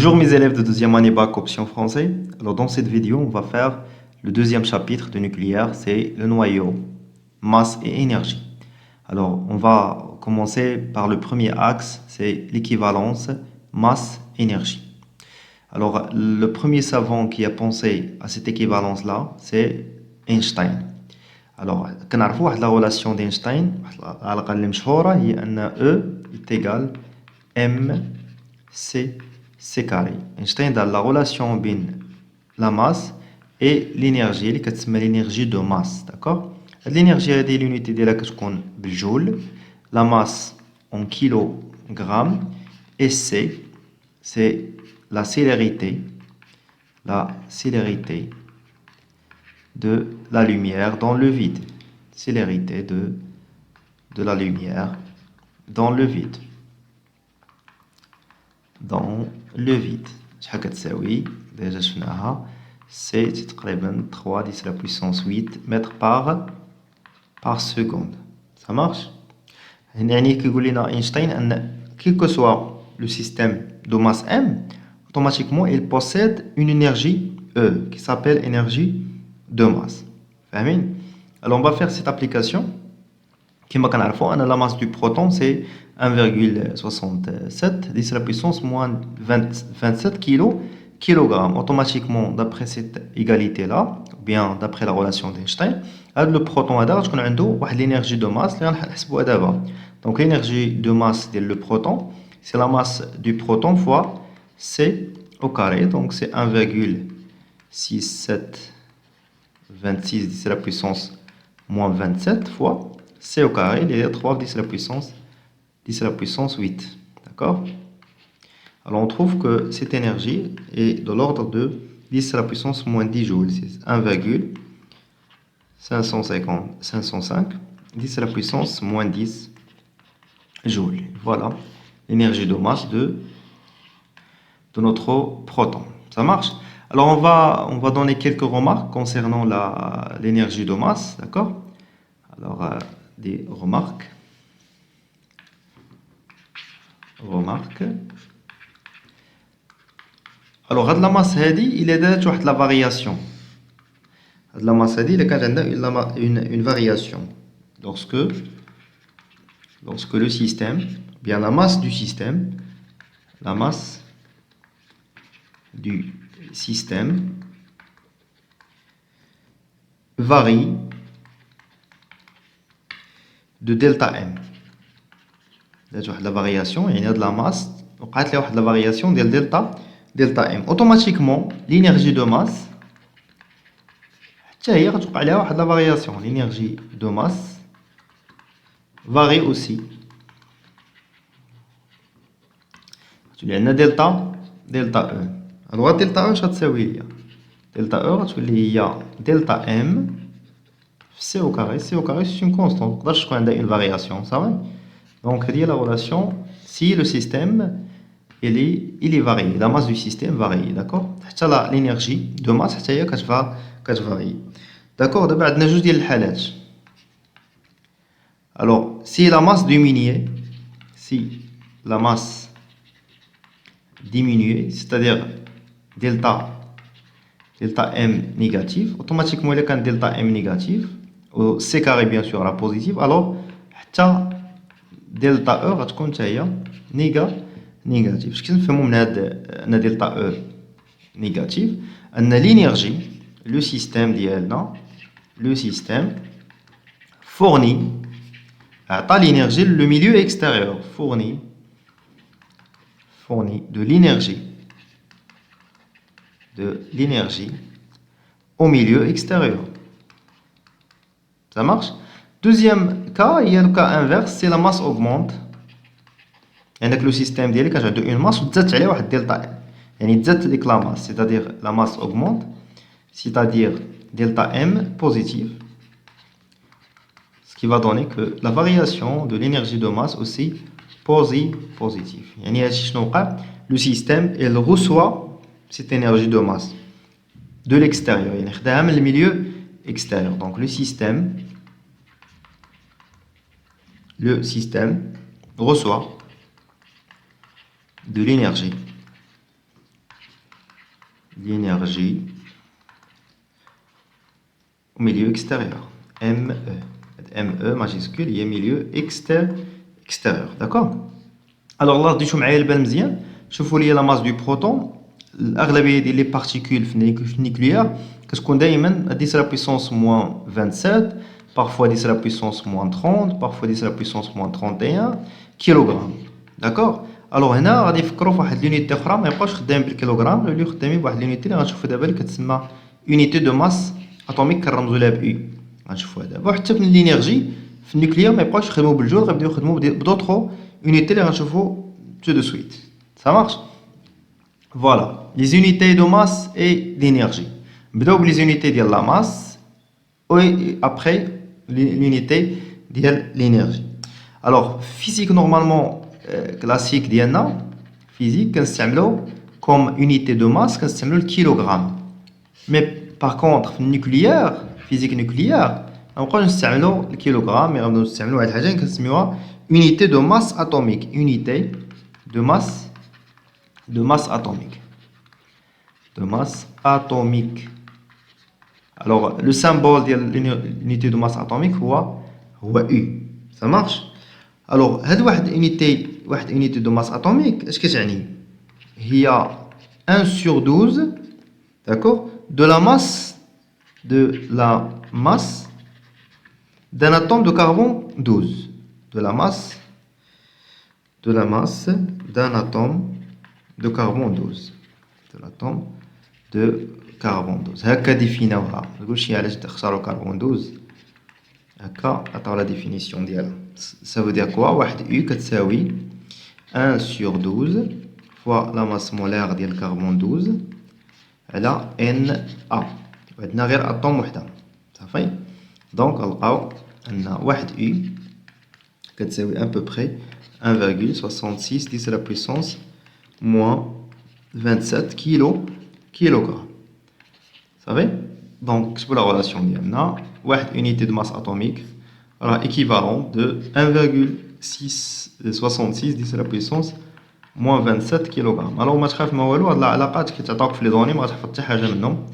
Bonjour mes élèves de deuxième année bac option français. Alors dans cette vidéo, on va faire le deuxième chapitre de nucléaire, c'est le noyau, masse et énergie. Alors on va commencer par le premier axe, c'est l'équivalence masse-énergie. Alors le premier savant qui a pensé à cette équivalence-là, c'est Einstein. Alors كنعرفوا واحد la relation d'Einstein, على الأقل المشهورة هي أن E est égal mc c carré. Einstein a la relation entre la masse et l'énergie, اللي كتسمى l'énergie de masse, d'accord? L'énergie هذه l'unité ديالها كتكون بالجول, la masse en kilogrammes et c c'est la célérité de la lumière dans le vide. Célérité de la lumière dans le vide. Dans le vide. شحال كتساوي ديجا شفناها سي تقريبا 3 10 la puissance 8 mètres par seconde. Ça marche. يعني كيقول لنا اينشتاين ان quel que soit le système de masse m, automatiquement il possède une énergie E qui s'appelle énergie de masse. فاهمين؟ Alors on va faire cette application. كما كنعرفوا ان la masse du proton c'est 1,67 10 la puissance moins 27 kilogrammes. Automatiquement, d'après cette égalité-là, ou bien d'après la relation d'Einstein, le proton a l'énergie de masse. Donc l'énergie de masse de le proton, c'est la masse du proton fois C au carré. Donc c'est 1,6726 10 la puissance moins 27 fois C au carré, il y a 3 10 la puissance 8. D'accord? Alors on trouve que cette énergie est de l'ordre de 10 à la puissance moins 10 joules. C'est 1,505 10 à la puissance moins 10 joules. Voilà l'énergie de masse de notre proton. Ça marche? Alors on va donner quelques remarques concernant l'énergie de masse. D'accord? Alors des remarques. Alors la masse il est déjà la variation. La masse il est une variation lorsque le système, bien la masse du système varie de delta m. La variation, il y a de la masse, la variation de delta m. Automatiquement, l'énergie de masse, la variation, l'énergie de masse varie aussi. Il y a delta E. Alors delta E, delta E, il y a delta m, c au carré, c'est une constante. Là, je connais une variation, ça va? Donc, il y a la relation si le système il est varié, la masse du système varie, d'accord? L'énergie de masse هي كتvarie. D'accord? دابا عندنا جوج ديال الحالات. Alors, si la masse diminuait, c'est-à-dire delta m négatif, automatiquement il y a delta m négatif, ou c carré bien sûr la positive, alors delta E غتكون حتى هي négative. اش كنفهموا من هاد delta E négatif ان l'énergie le système ديالنا fournit عطى l'énergie le milieu extérieur fournit de l'énergie au milieu extérieur. Ça marche? Deuxième cas, il y a le cas inverse, c'est la masse augmente. عندك le système ديالك عنده une masse وتزادت عليه واحد delta m. يعني تزادت ديك la masse, c'est-à-dire la masse augmente, c'est-à-dire delta m positive. Ce qui va donner que la variation de l'énergie de masse aussi positive. يعني هادشي شنو وقع؟ Le système il reçoit cette énergie de masse de l'extérieur. يعني خداها من le milieu extérieur. Donc le système reçoit de l'énergie l'énergie au milieu extérieur. ME. ME majuscule, il y a milieu extérieur. D'accord? Alors là, je vais vous montrer la masse du proton. L'aglabier des particules nucléaires, qu'est-ce qu'on dit? 10 à la puissance moins 27, parfois 10 à la puissance moins 30, parfois 10 à la puissance moins 31 kg. D'accord? Alors هنا غادي نفكروا في واحد l'unité اخرى ما يبقاوش خدامين بالكيلوغرام ولاو خدامين بواحد l'unité اللي غنشوفوا دابا اللي كتسمى unité de masse atomique كنرمزوا لها ب U. غنشوفوها دابا وحتى في الانرجي في النوكليير ما يبقاوش يخدموا بالجول غيبداو يخدموا بدوطخ unité اللي غنشوفوا tout de suite. Ça marche? Voilà, les unités de masse et d'énergie. بداو les unités de la masse et après l'unité de l'énergie. Alors, physique normalement classique ديالنا physique كنستعملو comme unité de masse كنستعملو le kilogramme. Mais par contre في nucléaire physique nucléaire ما نبقاوش نستعملو le kilogramme mais غنبداو نستعملو واحد الحاجه كنسميوها unité de masse atomique, unité de masse atomique. De masse atomique. Alors, le symbole de l'unité de masse atomique, c'est U. Ça marche? Alors, cette unité de masse atomique, qu'est-ce que ça veut dire? Il y a 1 sur 12, d'accord, de la masse d'un atome de carbone 12. De la masse d'un atome de carbone 12. De l'atome de carbone 12. هكا ديفيناوها. ما نقولش علاش تختاروا carbone 12. هكا عطاو لا ديفينيسيون ديالها. Ça veut dire quoi? واحد U كتساوي 1 sur 12 fois la masse molaire ديال carbone 12 على Na. عندنا غير اتوم وحده. صافي. دونك نلقاو ان واحد U كتساوي à peu près 1,66 10 à la puissance moins 27 kilogrammes. Vous savez? Donc, c'est pour la relation d'Yamna. Une unité de masse atomique équivalent de 1,66 10 à la puissance moins 27 kg. Alors, ما تخاف ما والو هاد العلاقات كيتعطاوك في لي دوني ما غتحفظ حتى حاجه منهم.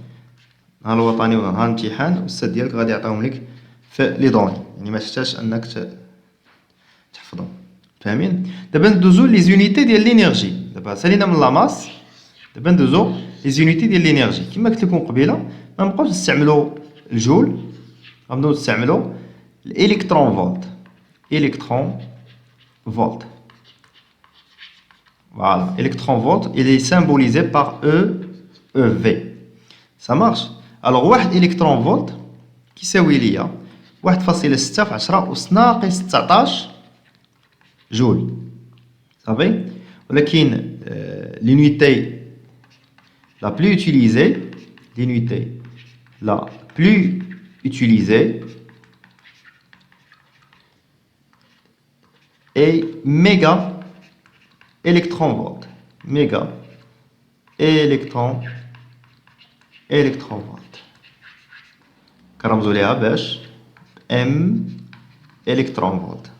نهار الوطني ولا نهار الامتحان الاستاذ ديالك غادي يعطيهم لك في لي دوني يعني ما تحتاجش انك تحفظهم. فاهمين؟ دابا ندوزو لي زونيتي ديال لينيرجي. دابا سالينا من لا ماس دابا ندوزو لي زونيتي ديال لينيرجي. كما قلت لكم قبيله ما نبقاوش نستعملوا الجول غنبداو نستعملوا الالكترون فولت. Voilà, électron volt, il est symbolisé par EV. Ça marche? Alors, 1 électron volt كيساوي ليا 1.6 في 10 أس ناقص 19 جول. صافي؟ ولكن l'unité la plus utilisée est méga électron volt. Méga électron volt. كنرمزوا ليها باش M électron volt.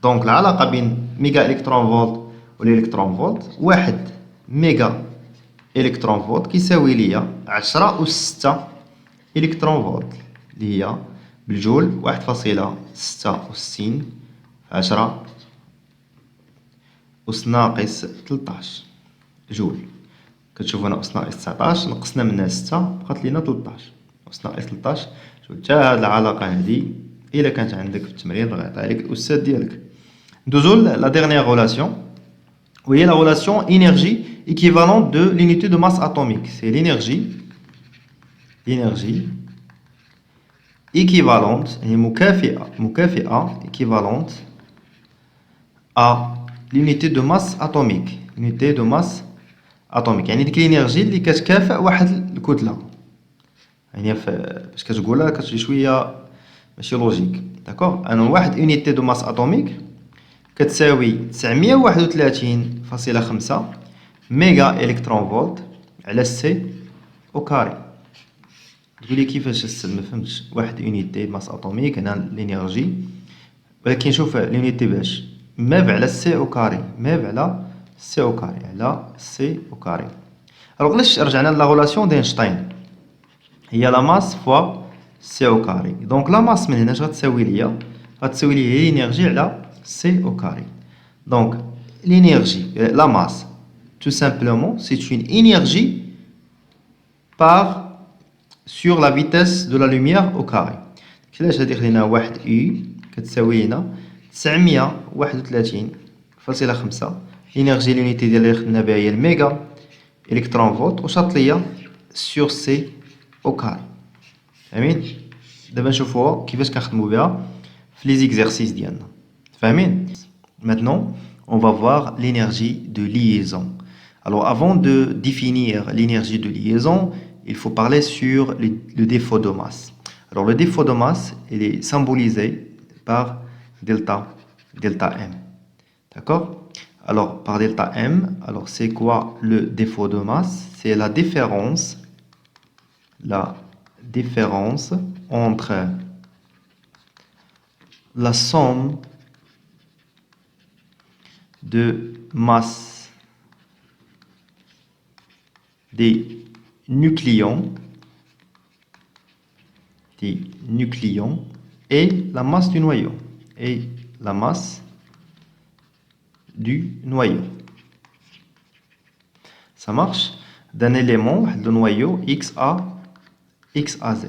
Donc العلاقة بين méga électron volt و l'électron volt 1 méga électron volt كيساوي ليا 10 أس 6 إلكترون فولت اللي هي بالجول 1.66 في 10 أس ناقص 13 جول. كتشوفوا هنا أس ناقص 19 نقصنا منها 6 بقات لينا 13 أس ناقص 13 جول. حتى هاد العلاقة هادي إلا كانت عندك في التمرين راه غيعطيها لك الأستاذ ديالك. ندوزو لا ديرنيير غولاسيون وهي لا غولاسيون énergie équivalente de l'unité de masse atomique. C'est l'énergie équivalente équivalente à l'unité de masse atomique. Unité de masse atomique. يعني ديك الانرجي اللي كتكافئ واحد الكتله. يعني باش كتقولها كتجي شويه ماشي لوجيك. داكوغ؟ انا واحد unité de masse atomique كتساوي 931.5 ميجا الكترون فولت على سي او كاري. تقولي كيفاش ما فهمتش. واحد unité de masse atomique هنا الانرجي ولكن شوف l'unité باش ماف على سي او كاري. ماف على سي او كاري على سي او كاري. Alors, علاش رجعنا لا relation d'Einstein هي la masse fois c au carré. Donc la masse من هنا اش غتساوي ليا؟ غتساوي ليا هي l'énergie على c au carré. Donc l'énergie, la masse, tout simplement, c'est une énergie par sur la vitesse de la lumière au carré. كيفاش غادي خلينا 1 U كتساوي لنا 931.5. l'énergie l'unité ديال اللي خدنا بها هي الميجا الكترون فولت وشاط ليا sur C au carré. فاهمين؟ دابا نشوفوها كيفاش كنخدموا بها في لي زيكزارسيس ديالنا. فاهمين؟ Maintenant, on va voir l'énergie de liaison. Alors avant de définir l'énergie de liaison, il faut parler sur le défaut de masse. Alors le défaut de masse, il est symbolisé par delta M. D'accord? Alors par delta M, alors c'est quoi le défaut de masse? C'est la différence entre la somme de masse des nucléons et la masse du noyau. Ça marche d'un élément, le noyau XAZ.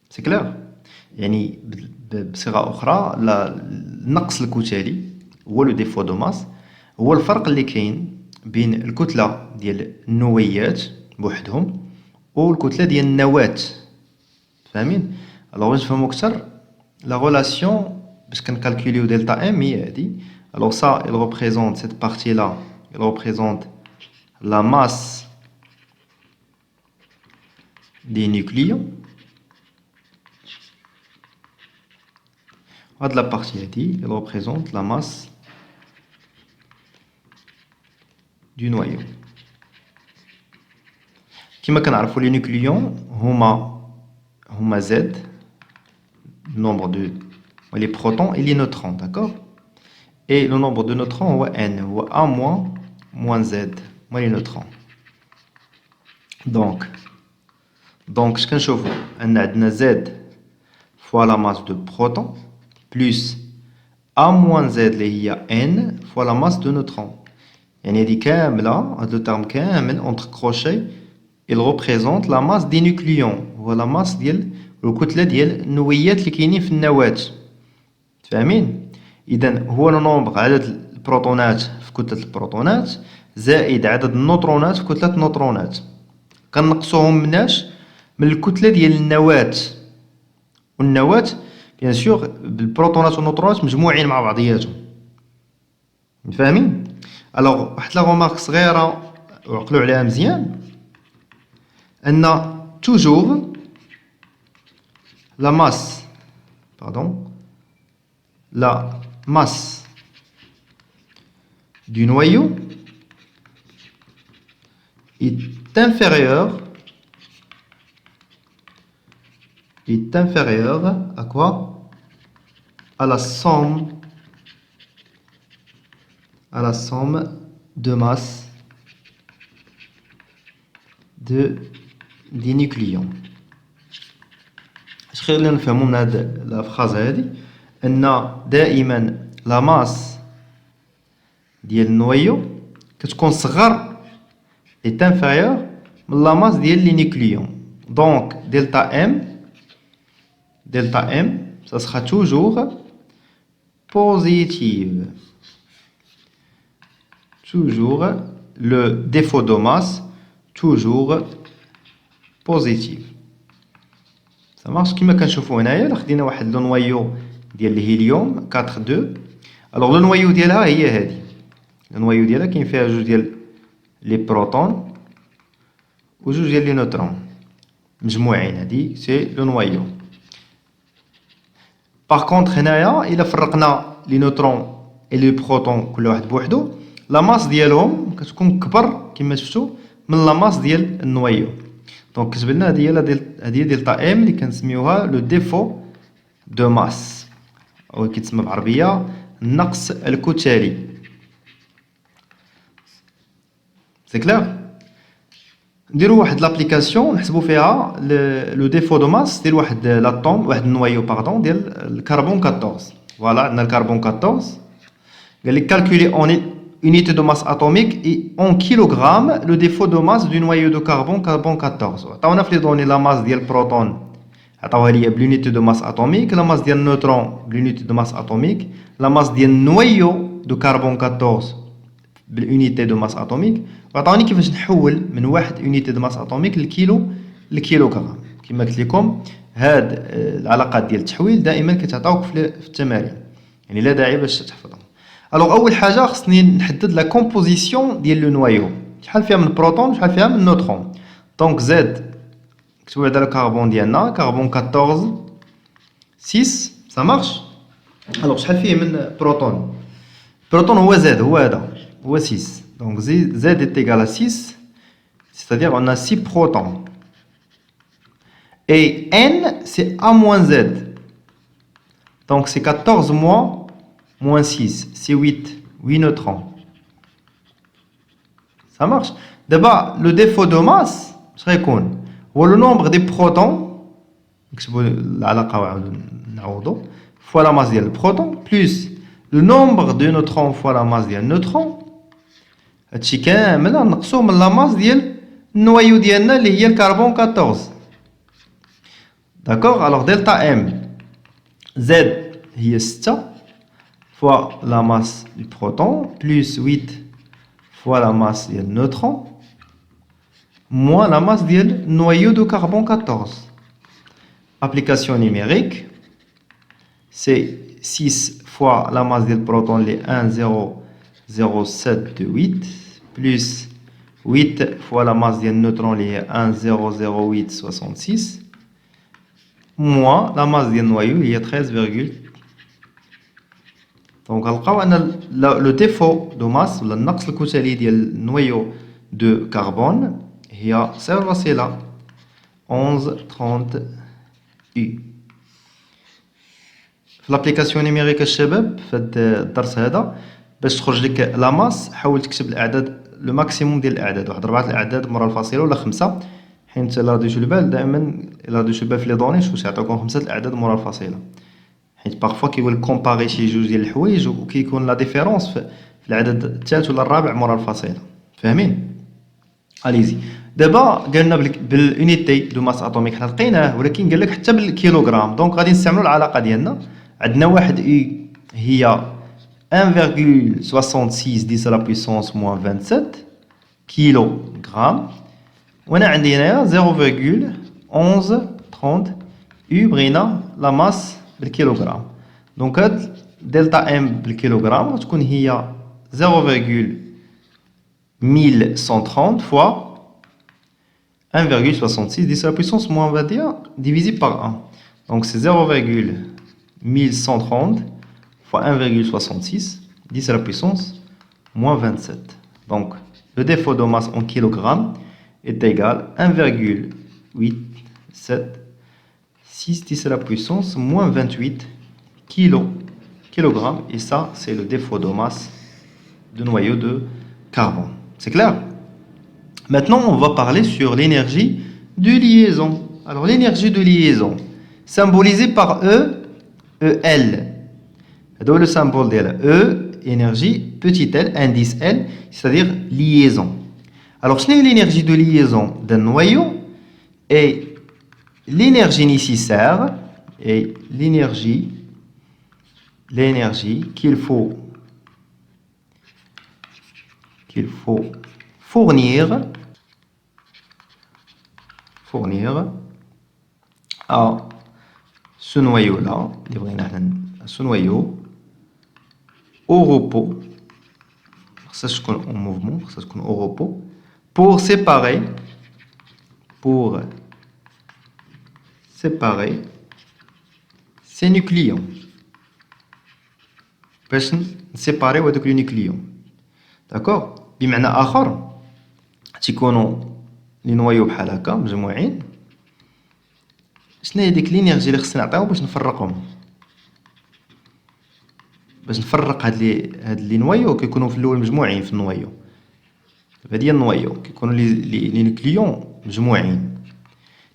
C'est clair? يعني بصيغة أخرى النقص الكتلي هو لو ديفو دو ماس، هو الفرق اللي كاين بين الكتلة ديال النويات بوحدهم والكتلة ديال النواة. فاهمين؟ الوغ باش نفهمو كتر لا غولاسيون باش كنكالكوليو دلتا ام هي هادي. الوغ سا il représente cette partie là, il représente la masse des nucléons. هاد la partie هادي il représente la masse du noyau. كما كنعرفوا les nucléons هما Z, nombre de les protons et les neutrons, d'accord? Et le nombre de neutrons هو N, هو A moins Z, moins les neutrons. Donc اش كنشوفوا ان عندنا Z fois la masse de protons plus A moins Z اللي هي N fois la masse de neutrons. يعني هذه كامله هذا الترم كامل entre crochets il représente la masse des nucléons, هو la masse ديال الكتله ديال النويات اللي كاينين في النواه. فاهمين؟ اذا هو النومبر عدد البروتونات في كتله البروتونات زائد عدد النوترونات في كتله النوترونات، كنقصوهم مناش؟ من الكتله ديال النواه. والنواه بيان سور بالبروتونات والنوترونات مجموعين مع بعضياتهم. فاهمين؟ الوغ واحد لا غومارك صغيره وعقلوا عليها مزيان، ان توجور la masse du noyau est inférieure à quoi? À la somme de masse des nucléons. اش خلينا نفهموا من هاد لا فراز هادي؟ ان دائما لا ماس ديال النويو كتكون صغر est inférieur من لا ماس ديال لي نيكليون. دونك دلتا ام ça sera toujours positive. Toujours le défaut de masse toujours positif. Ça marche كما كنشوفوا هنايا. خدينا واحد لو نويو ديال الهيليوم 4 الوغ لو نويو ديالها هي هادي. النويو ديالها كاين فيها جوج ديال لي بروتون وجوج ديال لي نوترون مجموعين. هادي سي لو نويو. باغ كونطخ هنايا الا فرقنا لي نوترون اي لي بروتون كل واحد بوحدو لا ماس ديالهم كتكون كبر كما شفتوا من لا ماس ديال النويو. دونك كتب لنا هذه هي دلتا ام اللي كنسميوها لو ديفو دو ماس او كيتسمى بالعربيه النقص الكتلي. سي كلير؟ نديروا واحد لابليكاسيون نحسبوا فيها لو ديفو دو ماس ديال واحد لاتوم واحد النوايو باردون ديال الكربون 14. فوالا عندنا الكربون 14 قال لك calculer en unité de masse atomique et en kilogrammes le défaut de masse du noyau de carbone 14. عطاونا في لي دوني لا ماس ديال البروتون عطاوها ليا بلونيتي دو ماس اتوميك لا ماس ديال النيوترون بلونيتي دو ماس اتوميك لا ماس ديال النويو دو كربون 14 بالunité دو ماس اتوميك وعطاوني كيفاش نحول من واحد unité دو ماس اتوميك للكيلوغرام. كما قلت لكم هاد العلاقات ديال التحويل دائما كتعطاوك في التمارين يعني لا داعي باش تحفظهم. الوغ اول حاجه خصني نحدد لا كومبوزيسيون ديال لو نوايو شحال فيها من بروتون شحال فيها من نوترون. دونك زد كتبوا على الكربون ديالنا كربون 14 6 ça marche. الوغ شحال فيه من بروتون بروتون هو زد هو هذا هو 6 donc z est égal à 6 c'est-à-dire on a 6 protons et n c'est a moins z donc c'est 14 moins 6 c'est 8 neutrons. Ça marche. D'abord le défaut de masse سيكون هو le nombre des protons نكتبوا العلاقه نعوضوا fois la masse ديال البروتون plus le nombre de neutrons fois la masse ديال النيوترون. هادشي كامل نقصوه من لا ماس ديال النوايو ديالنا اللي هي الكربون 14. داكوغ. الوغ دلتا ام زد هي 6 fois la masse du proton plus 8 fois la masse ديال النيوترون moins la masse ديال النوايو de carbone 14. Application numérique, c'est 6 fois la masse du proton, les 1,00728, plus 8 fois la masse du neutron, les 1,00866, moins la masse du noyau, il y a 13, donc le défaut de masse, le naqs الكتلي ديال النويو de carbone, هي c'est là 1130 U. في l'application numérique الشباب في الدرس هذا باش تخرج لك لا ماس حاول تكتب الاعداد لو ماكسيموم ديال الاعداد واحد 4 الاعداد مورا الفاصله ولا 5 حيت لا ديشو البال دائما لا ديشو البال في لي دوني شوف يعطيوكم 5 الاعداد مورا الفاصله حيت بارفوا كيقول لك كومباري شي جوج ديال الحوايج وكيكون لا ديفيرونس في العدد الثالث ولا الرابع مورا الفاصله فاهمين. اليزي دابا قالنا بالونيتي دو ماس اتوميك حنا لقيناه ولكن قال لك حتى بالكيلوغرام دونك غادي نستعملوا العلاقه ديالنا عندنا واحد اي هي 1,66 10 à la puissance moins 27 كيلوغرام وانا عندي هنايا 0,1130 U بغينا لا ماس بالكيلوغرام دونك هاد دلتا ام بالكيلوغرام غتكون هي 0,1130 fois 1,66 10 à la puissance moins 21 divisé par 1. Donc c'est 0,1130 fois 1,66 10 à la puissance moins 27. Donc le défaut de masse en kilogrammes est égal à 1,876 10 à la puissance moins 28 kilogrammes. Et ça, c'est le défaut de masse de noyau de carbone. C'est clair? Maintenant, on va parler sur l'énergie de liaison. Alors, l'énergie de liaison, symbolisée par E, EL. Donc, le symbole de E, énergie, petit l, indice L, c'est-à-dire liaison. Alors, ce n'est l'énergie de liaison d'un noyau et l'énergie nécessaire et l'énergie qu'il faut fournir à ce noyau-là, ce noyau, au repos, ça c'est en mouvement, ça c'est au repos, pour séparer ces nucléons. باش نسيباريو هذوك لي نيكليون داكوغ بمعنى اخر تيكونوا لي نوايو بحال هكا مجموعين شنو هي ديك لينيرجي اللي خصنا نعطيو باش نفرقهم باش نفرق هاد لي نوايو كيكونوا في الاول مجموعين في النوايو هذه هي النويو كيكونوا لي نيوكليون مجموعين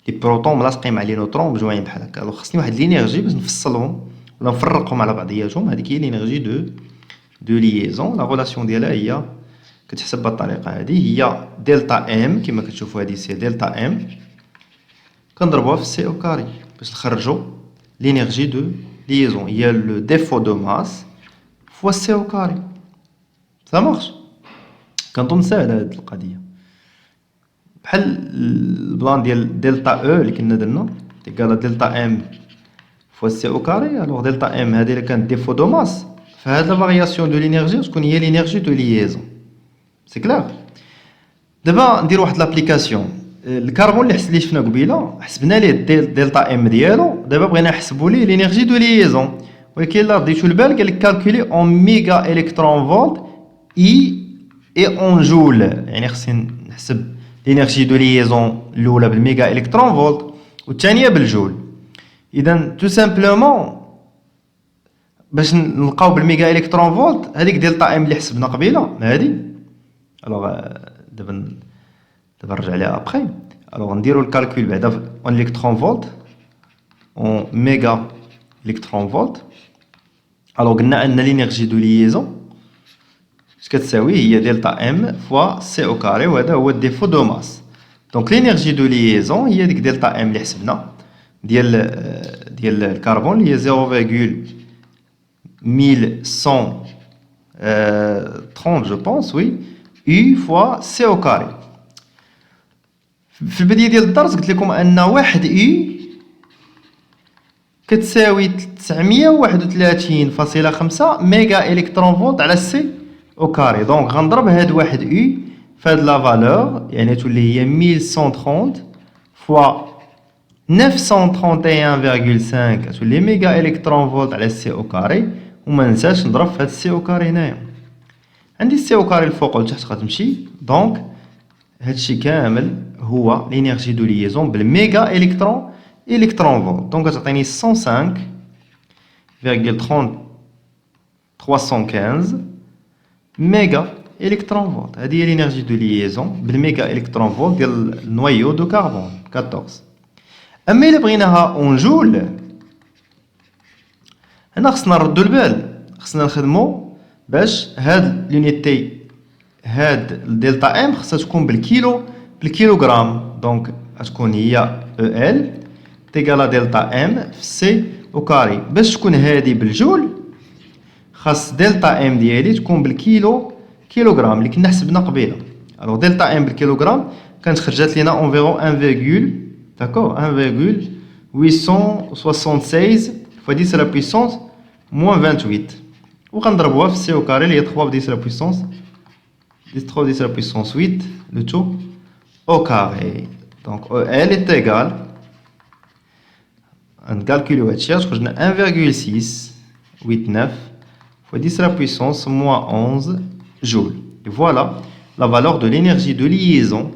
لي بروتون ملاصقين مع لي نوترون مجموعين بحال هكا. الوغ خصني واحد لينيرجي باش نفصلهم ولا نفرقهم على بعضياتهم. هذيك هي لينيرجي دو ليزون. لا غولاسيون ديالها هي كتحسب بهذه الطريقه. هذه هي دلتا ام كما كتشوفوا. هذه سي دلتا ام كنضربوها في سي او كاري باش نخرجوا لينيرجي دو ليزون هي لو ديفو دو ماس فوا سي او كاري. سا مارش. كنظن ساهله هذه القضيه بحال البلان ديال دلتا او اللي كنا درنا تيكالا دلتا ام فوا سي او كاري. الوغ دلتا ام هذه اللي كانت ديفو دو ماس فهاد لا فارياسيون دو لينيرجي تكون هي لينيرجي دو ليزون. سي كلير. دابا ندير واحد لابليكاسيون. الكربون اللي اللي شفنا قبيله حسبنا ليه دلتا ام ديالو. دابا بغينا نحسبوا ليه لينيرجي دو ليزون ولكن الا رديتو البال قال لك كالكولي اون ميغا الكترون فولت اي اون جول. يعني خصني نحسب لينيرجي دو ليزون الاولى بالميغا الكترون فولت والثانيه بالجول. اذا تو سامبلومون باش نلقاو بالميغا الكترون فولت هذيك دلتا ام اللي حسبنا قبيله هذه. الوغ دابا نرجع ليها ابخي. الوغ نديرو الكالكول بعدا اون الكترون فولت اون ميغا الكترون فولت. الوغ قلنا ان لينيرجي دو ليزون اش كتساوي هي دلتا ام فوا سي او كاري وهذا هو الديفو دو ماس. دونك لينيرجي دو ليزون هي ديك دلتا ام اللي حسبنا ديال الكربون اللي هي 0,1130 جو بونس وي U فوا سي او كاري. في البداية ديال الدرس قلت لكم ان واحد U كتساوي 931.5 ميغا الكترون فولت على سي او كاري. دونك غنضرب هاد واحد U في هاد لا فالور يعني تولي هي 1130 فوا 931.5 تولي ميغا الكترون فولت على سي او كاري. وما ننساش نضرب في هاد السي او كاري هنايا. عندي السي او كاري الفوق والتحت غتمشي. دونك هادشي كامل هو لينيرجي دو ليزون بالميغا الكترون فولت. دونك غتعطيني 105.315 ميغا الكترون فولت. هذه هي لينيرجي دو ليزون بالميغا الكترون فولت ديال النويو دو كربون 14. اما الا بغيناها اون جول هنا خصنا نردو البال. خصنا نخدمو باش هاد لونيتي هاد الدلتا ام خصها تكون بالكيلوغرام. دونك غتكون هي او ال تيكالا دلتا ام في سي او كاري. باش تكون هادي بالجول خاص دلتا ام ديالي تكون كيلوغرام اللي كنا حسبنا قبيله. الوغ دلتا ام بالكيلوغرام كانت خرجت لينا اونفيرون 1, داكور 1,876 fois 10 à la puissance moins 28 وغنضربوها في سي او كاري اللي هي 3 10 à la puissance 3 10 à la puissance 8 le tout au carré. Donc L est égal نكالكوليو هادشي تخرج لنا 1,689 fois 10 à la puissance moins 11 joules. Et voilà la valeur de l'énergie de liaison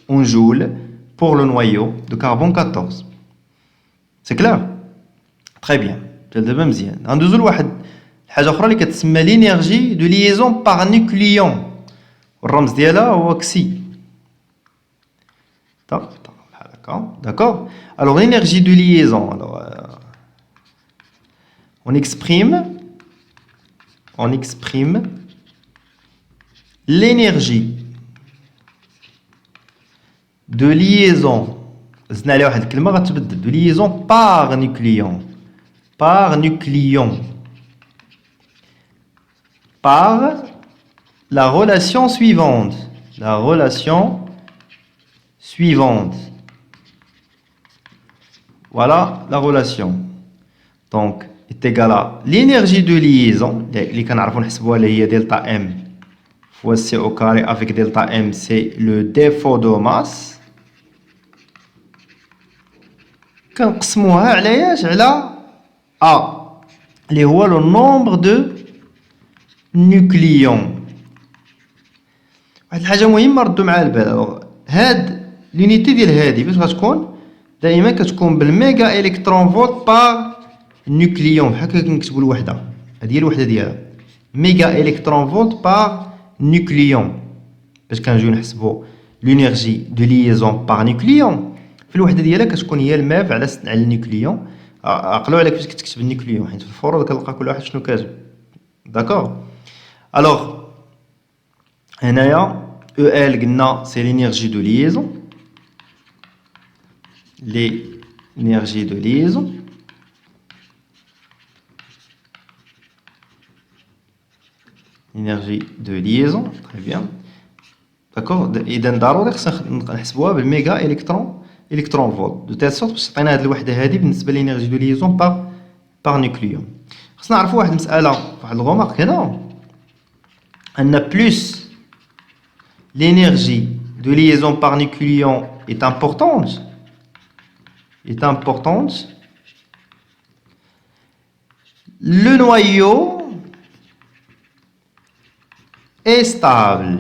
en joules pour le noyau de carbone 14. C'est clair? Très bien. دابا مزيان. غندوزو لواحد الحاجه اخرى اللي كتسمى لينيرجي دو ليزون باغ نيوكليون والرمز ديالها هو كسي. بحال هكا. داكور. الوغ لينيرجي دو ليزون الوغ on exprime l'énergie de liaison. زدنا عليها واحد الكلمه غتبدل. دو ليزون باغ نيوكليون par la relation suivante. Voilà la relation. Donc, est égal à l'énergie de liaison. اللي كنعرفوا نحسبوها اللي هي delta M fois C au carré avec delta M, c'est le défaut de masse. كنقسموها على اش؟ على A اللي هو لو نومبر دو نيوكليون. واحد الحاجه مهمه ردوا معايا البال. هاد لونيتي ديال هادي باش غتكون دائما كتكون بالميغا الكترون فولت باغ نيوكليون. بحال هكا كنكتبوا الوحده. هذه هي الوحده ديالها ميغا الكترون فولت باغ نيوكليون. باش كنجيو نحسبوا l'énergie de liaison par nucléon في الوحده ديالها كتكون هي الماف على النيوكليون. عقلوا عليك فاش كتكتب النيوكليون حيت في الفروض كنلقى كل واحد شنو كاتب. داكوغ الوغ هنايا EL قلنا سي l'énergie de liaison, l'énergie de liaison. Énergie de liaison, très bien. D'accord. إذا ضروري خصنا نحسبوها بالميغا électron volt de telle sorte باش تعطينا هذه الوحده هذه بالنسبه للإنرجي دو ليزون باغ نيوكليون. خصنا نعرفوا واحد المساله، واحد الغومارك هنا، ان بلوس l'énergie de liaison par nucléon est importante, le noyau est stable.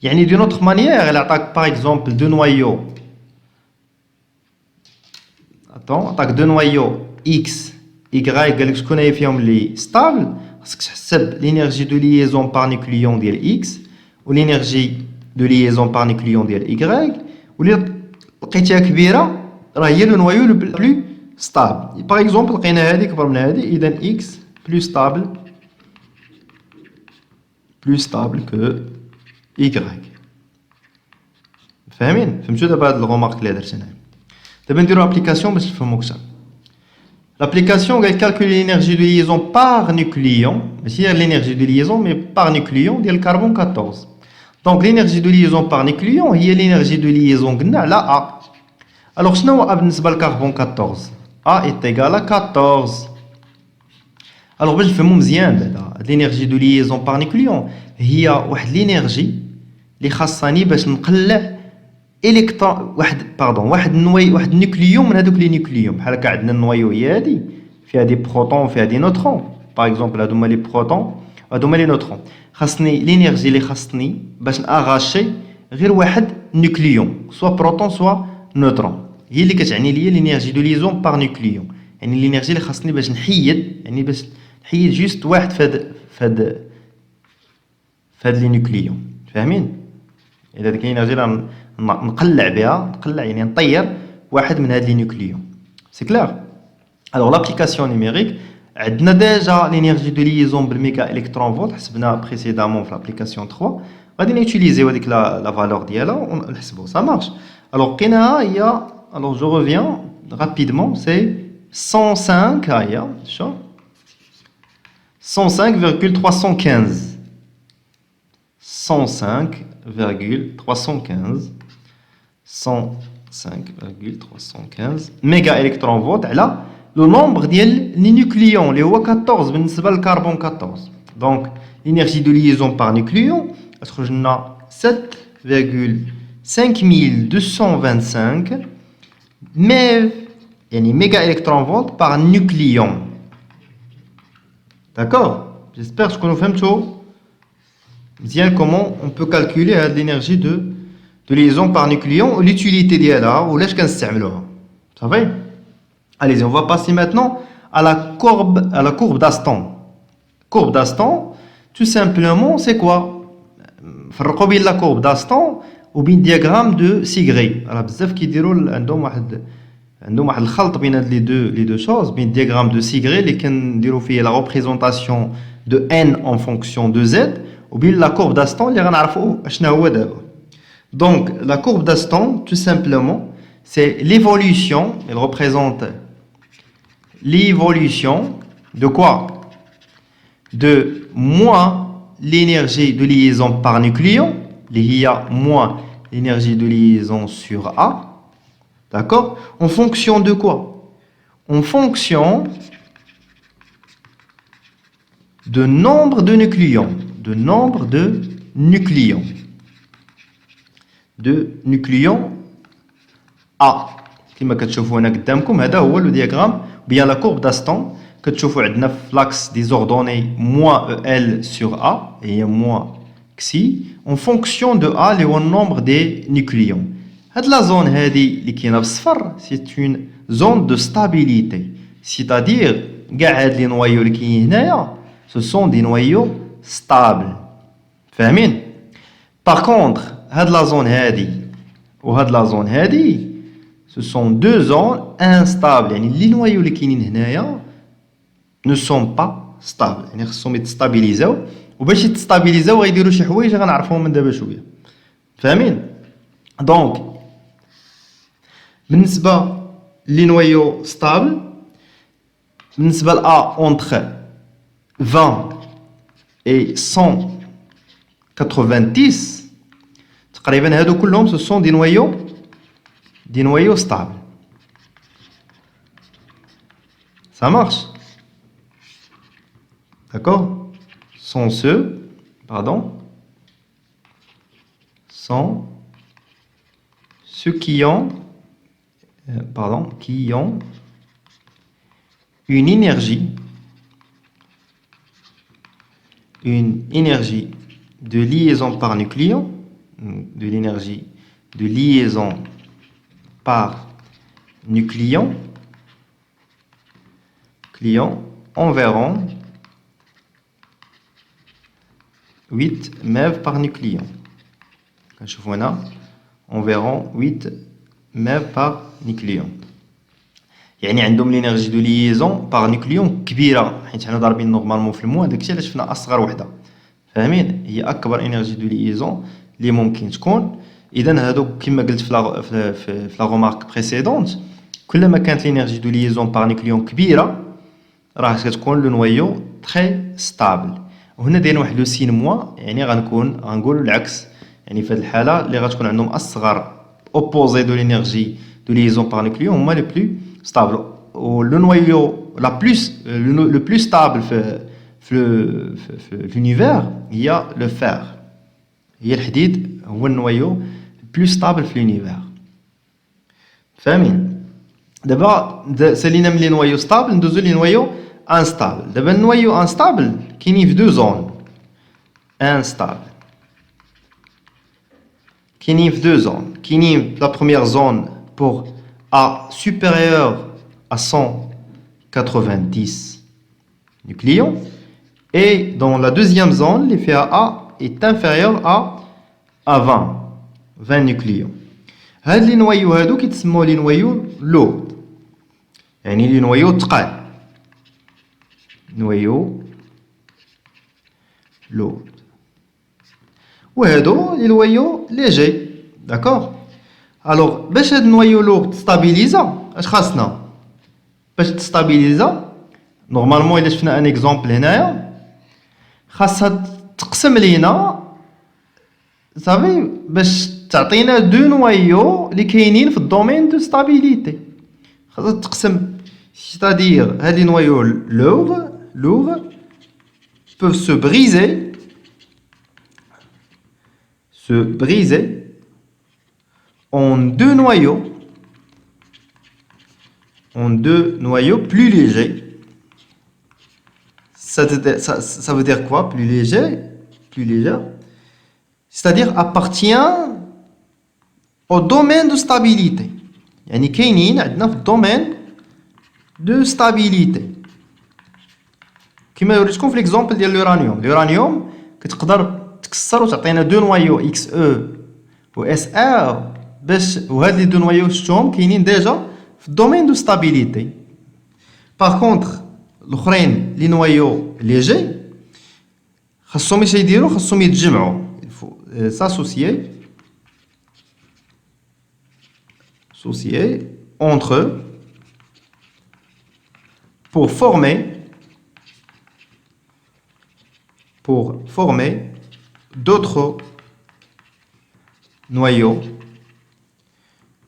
يعني d'une autre manière, elle attaque par exemple deux noyaux. Attaque deux noyaux X, Y, قال لك شكون هي فيهم اللي stable. خاصك تحسب l'énergie de liaison par nucléon ديال X و l'énergie de liaison par nucléon ديال Y. واللي لقيتيها كبيرة راه هي لو نويو لو بلو stable. Par exemple لقينا هذه كبر من هذه، إذا X plus stable que Y. فاهمين؟ فهمتوا دابا هاد الغومارك اللي درت هنا؟ دابا نديرو ابليكاسيون باش تفهمو اكثر. لابليكاسيون قال كالكولي l'énergie de liaison par nucléon، ماشي l'énergie de liaison mais par nucléon ديال الكربون 14. دونك l'énergie de liaison par nucléon هي l'énergie de liaison قلنا على A. الوغ شنو هو A بالنسبه للكربون 14؟ A est égal à 14. الوغ باش نفهمو مزيان بعدا l'énergie de liaison par nucléon هي واحد l'énergie اللي خاصني باش نقلع الكترون واحد النيوكليون من هذوك لي نيوكليون. بحال هكا عندنا النويو هي هادي فيها دي بروتون فيها دي نوترون. باغ اكزومبل هادو هما لي بروتون هادو هما لي نوترون. خاصني لينيرجي اللي خاصني باش ناغاشي غير واحد نيوكليون سوا بروتون سوا نوترون، هي اللي كتعني ليا لينيرجي دو ليزون باغ نيوكليون. يعني لينيرجي اللي خاصني باش نحيد، يعني باش نحيد جوست واحد فهاد لي نيوكليون. فاهمين؟ الا ديك الانرجي راه نقلع بها، يعني نطير واحد من هاد لي نيوكليون. سي كلير؟ الوغ لابليكاسيون نيميريك عندنا ديجا لينيرجي دو ليزون بالميغا الكترون فولت حسبناها بريسيدامون في لابليكاسيون 3، غادي نيوتيليزيو هذيك لا فالور ديالها ونحسبو سا مارش. الوغ لقيناها هي، الوغ جو ريفيان رابيدمون، سي 105. ها هي شوف 105,315 105,315 méga électron volt على le nombre ديال les nucléons اللي هو 14 بالنسبة للكربون 14. donc l'énergie de liaison par nucléon تخرج لنا 7,5225 يعني méga électron volt par nucléon. d'accord? j'espère que vous فهمتوا bien comment on peut calculer l'énergie de liaison par nucléon, l'utilité d'elle ou l'âge qu'on s'améliore. Ça va? Allez, on va passer maintenant à la courbe d'Aston. Courbe d'Aston, tout simplement, c'est quoi? فرقوا بين la courbe d'Aston ou bien diagramme de Sigré. Alors بزاف كيديروا عندهم واحد الخلط بين هاد les deux choses, بين diagramme de Sigré اللي كنديروا فيه la représentation de n en fonction de z ou bien la courbe d'Aston اللي غنعرفوا شنو هو دابا. Donc, la courbe d'Aston, tout simplement, c'est l'évolution, elle représente l'évolution de quoi? De moins l'énergie de liaison par nucléon, il y a moins l'énergie de liaison sur A, d'accord? En fonction de quoi? En fonction de nombre de nucléons, de nucléons A. كما كتشوفوا هنا قدامكم هذا هو لو دياغرام بيان لا كورب داستون. كتشوفوا عندنا في لاكس دي زوردوني موان ال سور A هي موان كسي اون فونكسيون دو A اللي هو النومبر دي نيوكليون. هاد لا زون هادي اللي كاينه بالصفر سي اون زون دو ستابيليتي، سيتادير كاع هاد لي نوايو اللي كاينين هنايا سو سون دي نوايو ستابل. فاهمين؟ Par contre, la zone هذه وهاد la zone هذه ce sont deux zones instables. يعني les noyaux اللي كاينين هنايا ne sont pas stables. يعني خصهم يتستابيليزاو وباش يتستابيليزاو غيديروا شي حوايج غنعرفوهم من دابا شويه. فاهمين؟ دونك بالنسبه لي نويو ستابل بالنسبه ل A entre 20 et 190 تقريبا هادو كلهم ce sont des noyaux stables. Ça marche? D'accord? Sont ceux qui ont une énergie de liaison par nucléon, de l'énergie de liaison par nucléon, environ 8 MeV par nucléon. كنشوفوا هنا environ 8 MeV par nucléon. يعني عندهم لينيرجي دو ليزون باغ نيكليون كبيره حيت حنا ضاربين نورمالمون في الموان داكشي علاش شفنا اصغر وحده. فاهمين؟ هي اكبر انرجي دو ليزون اللي ممكن تكون. اذا هادو كما قلت في لا رومارك بريسيدونت كلما كانت لينيرجي دو ليزون باغ نيكليون كبيره راه كتكون لو نويو تري ستابل. وهنا دايرين واحد لو سين موا يعني غنقولوا العكس. يعني في هذه الحاله اللي غتكون عندهم اصغر اوبوزي دو لينيرجي دو ليزون باغ نيكليون هما لي بلو stable. Le noyau le plus stable في l'univers il y a le fer. هي الحديد هو النويو plus stable في l'univers. فاهمين؟ دابا سالينا من لي نويو stable ندوزو لي نويو instable. دابا النويو instable كاينين في دو زون instable. كاينين في دو زون. كاينين لا بروميير زون pour A supérieur à 190 nucléons et dans la deuxième zone l'effet A est inférieur à 20 nucléons. هاد لي نويو هادو كيتسموا لي نويو لورد يعني لي نويو تقال نويو لورد وهادو لي نويو ليجي. داكور. الوغ باش هاد النويو لورد تستابيليزا اش خاصنا باش تستابيليزا نورمالمون الا شفنا ان اكزومبل هنايا خاصها تقسم لينا صافي باش تعطينا دو نويو اللي كاينين في الدومين دو ستابيليتي. خاصها تقسم c'est-à-dire هاد لي نويو لور peuvent se briser en deux noyaux plus légers. Ça veut dire quoi? Plus léger, c'est-à-dire appartient au domaine de stabilité. يعني كاينين عندنا في الدومين دو ستابيليتي كما وريتكم في ليكزومبل ديال اليورانيوم كتقدر تكسر وتعطينا دو نويو اكس او و اس ار باش وهاد لي دو نويو شفتوهم كاينين ديجا في الدومين دو ستابيليتي. باغ كونطخ الاخرين لي نويو ليجي خاصهم اش يديروا خاصهم يتجمعوا s'associer entre eux pour former d'autres noyaux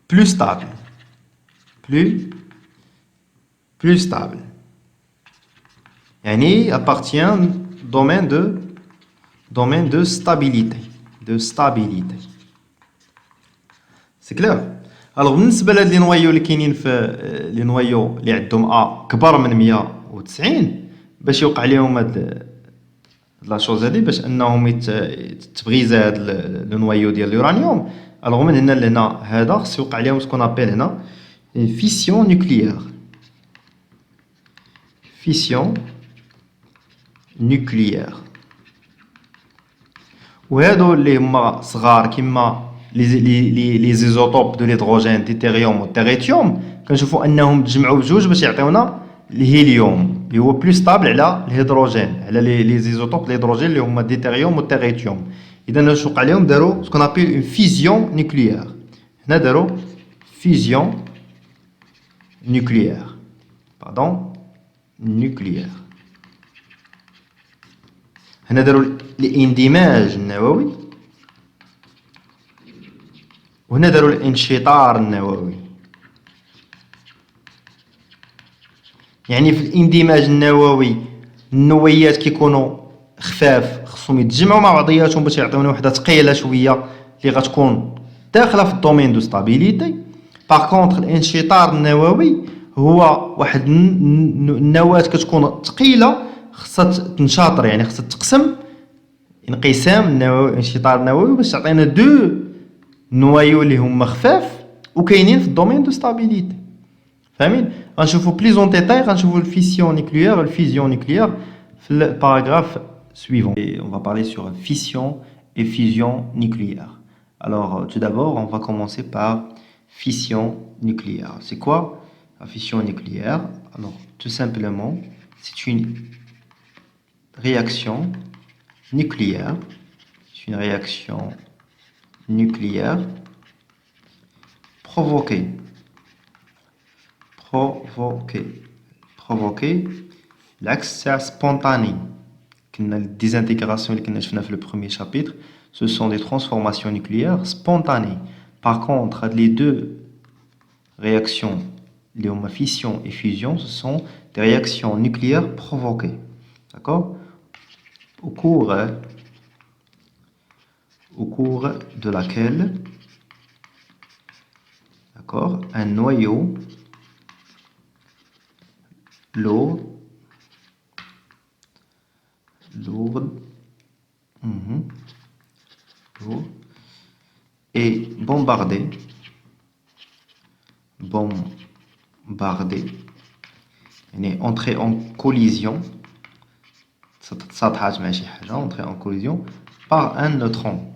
plus stables. Plus stable. Yani appartient domaine de stabilité. C'est clair? Alors بالنسبه لهاد لي نويو اللي كاينين في لي نويو اللي عندهم ا كبر من 190 باش يوقع لهم هاد لا شوز هادي باش انهم تبغيزا هاد لو نويو ديال اليورانيوم. الوغ من هنا لهنا هذا خص يوقع لهم سكون ابل هنا fission nucléaire. وهادو اللي هما صغار كيما لي زيزوتوب دو ليدروجين ديتيريوم والتيريتيوم كنشوفوا انهم تجمعوا بجوج باش يعطيونا الهيليوم اللي هو بلو ستابل على الهيدروجين على لي زيزوتوب الهيدروجين اللي هما ديتيريوم والتيريتيوم. اذا واش وقع لهم؟ داروا سكون ابيل اون فيزيون نيكليير. هنا داروا فيزيون نيكليير باردون نيكليير. هنا داروا الاندماج النووي وهنا داروا الانشطار النووي. يعني في الاندماج النووي النويات كيكونوا خفاف خصهم يتجمعوا مع بعضياتهم باش يعطيونا وحده ثقيله شويه اللي غتكون داخله في الدومين دو ستابيليتي. باغ كونطخ الانشطار النووي هو واحد النواه كتكون ثقيله خصها تنشاطر، يعني خصها تقسم انقسام النووي الانشطار النووي باش تعطينا دو نوايو اللي هما خفاف وكاينين في الدومين دو ستابيليتي. فاهمين؟ غنشوفوا بليزون ديتاي، غنشوفوا الفيسيون نيكليير الفيزيون نيكليير في الباراغراف suivant. Et on va parler sur fission et fusion nucléaire. Alors, tout d'abord, on va commencer par fission nucléaire. C'est quoi la fission nucléaire? Alors, tout simplement, c'est une réaction nucléaire. C'est une réaction nucléaire provoquée. L'axe c'est spontané. Les désintégrations que nous avons fait le premier chapitre, ce sont des transformations nucléaires spontanées. Par contre, les deux réactions, les fission et fusion, ce sont des réactions nucléaires provoquées. D'accord? Au cours de laquelle, d'accord, un noyau lourd et bombardé يعني entré en collision entré en collision par un neutron.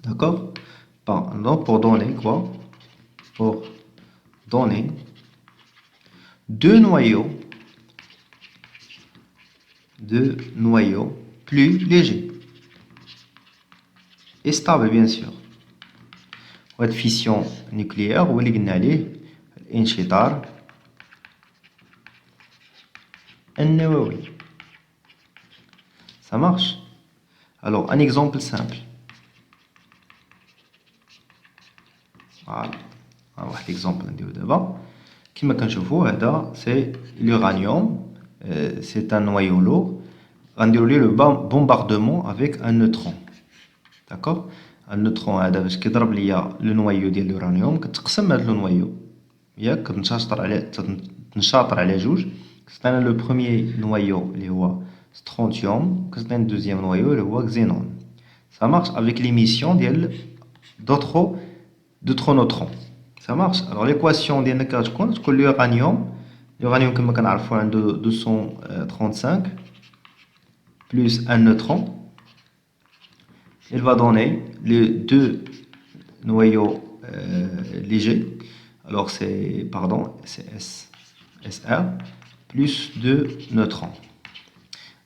D'accord? Donc pour donner quoi? Pour donner deux noyaux plus légers et stables bien sûr. La fission nucléaire ou l'enشطار النووي. Ça marche? Alors un exemple simple. Voilà. واحد exemple نديرو دابا. كما كنشوفوا هذا سي l'uranium. C'est un noyau lourd. غنديرو ليه le bombardement avec un neutron. D'accord? Un neutron هذا باش كيضرب ليا لو نوايو ديال اليورانيوم كتقسم هاد لو نوايو ياك كتنشاطر على جوج كتعطينا لو بروميي نوايو اللي هو strontium كتعطينا الدوزيام نوايو اللي هو xénon. Ça marche avec l'émission ديال d'autres neutrons. Ça marche. Alors l'équation ديالنا كتكون l'uranium كما كنعرفوا عنده 235 plus un neutron. Il va donner les deux noyaux légers. Alors c'est SR plus deux neutrons.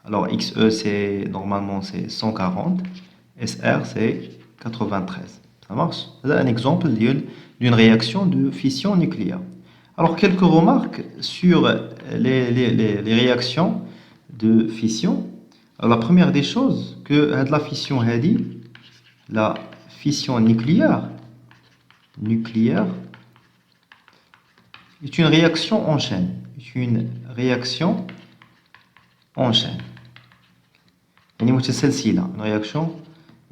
Alors XE c'est normalement c'est 140, SR c'est 93. Ça marche? C'est un exemple d'une réaction de fission nucléaire. Alors quelques remarques sur les réactions de fission. Alors, la première des choses que la fission nucléaire est une réaction en chaîne. يعني متسلسلة.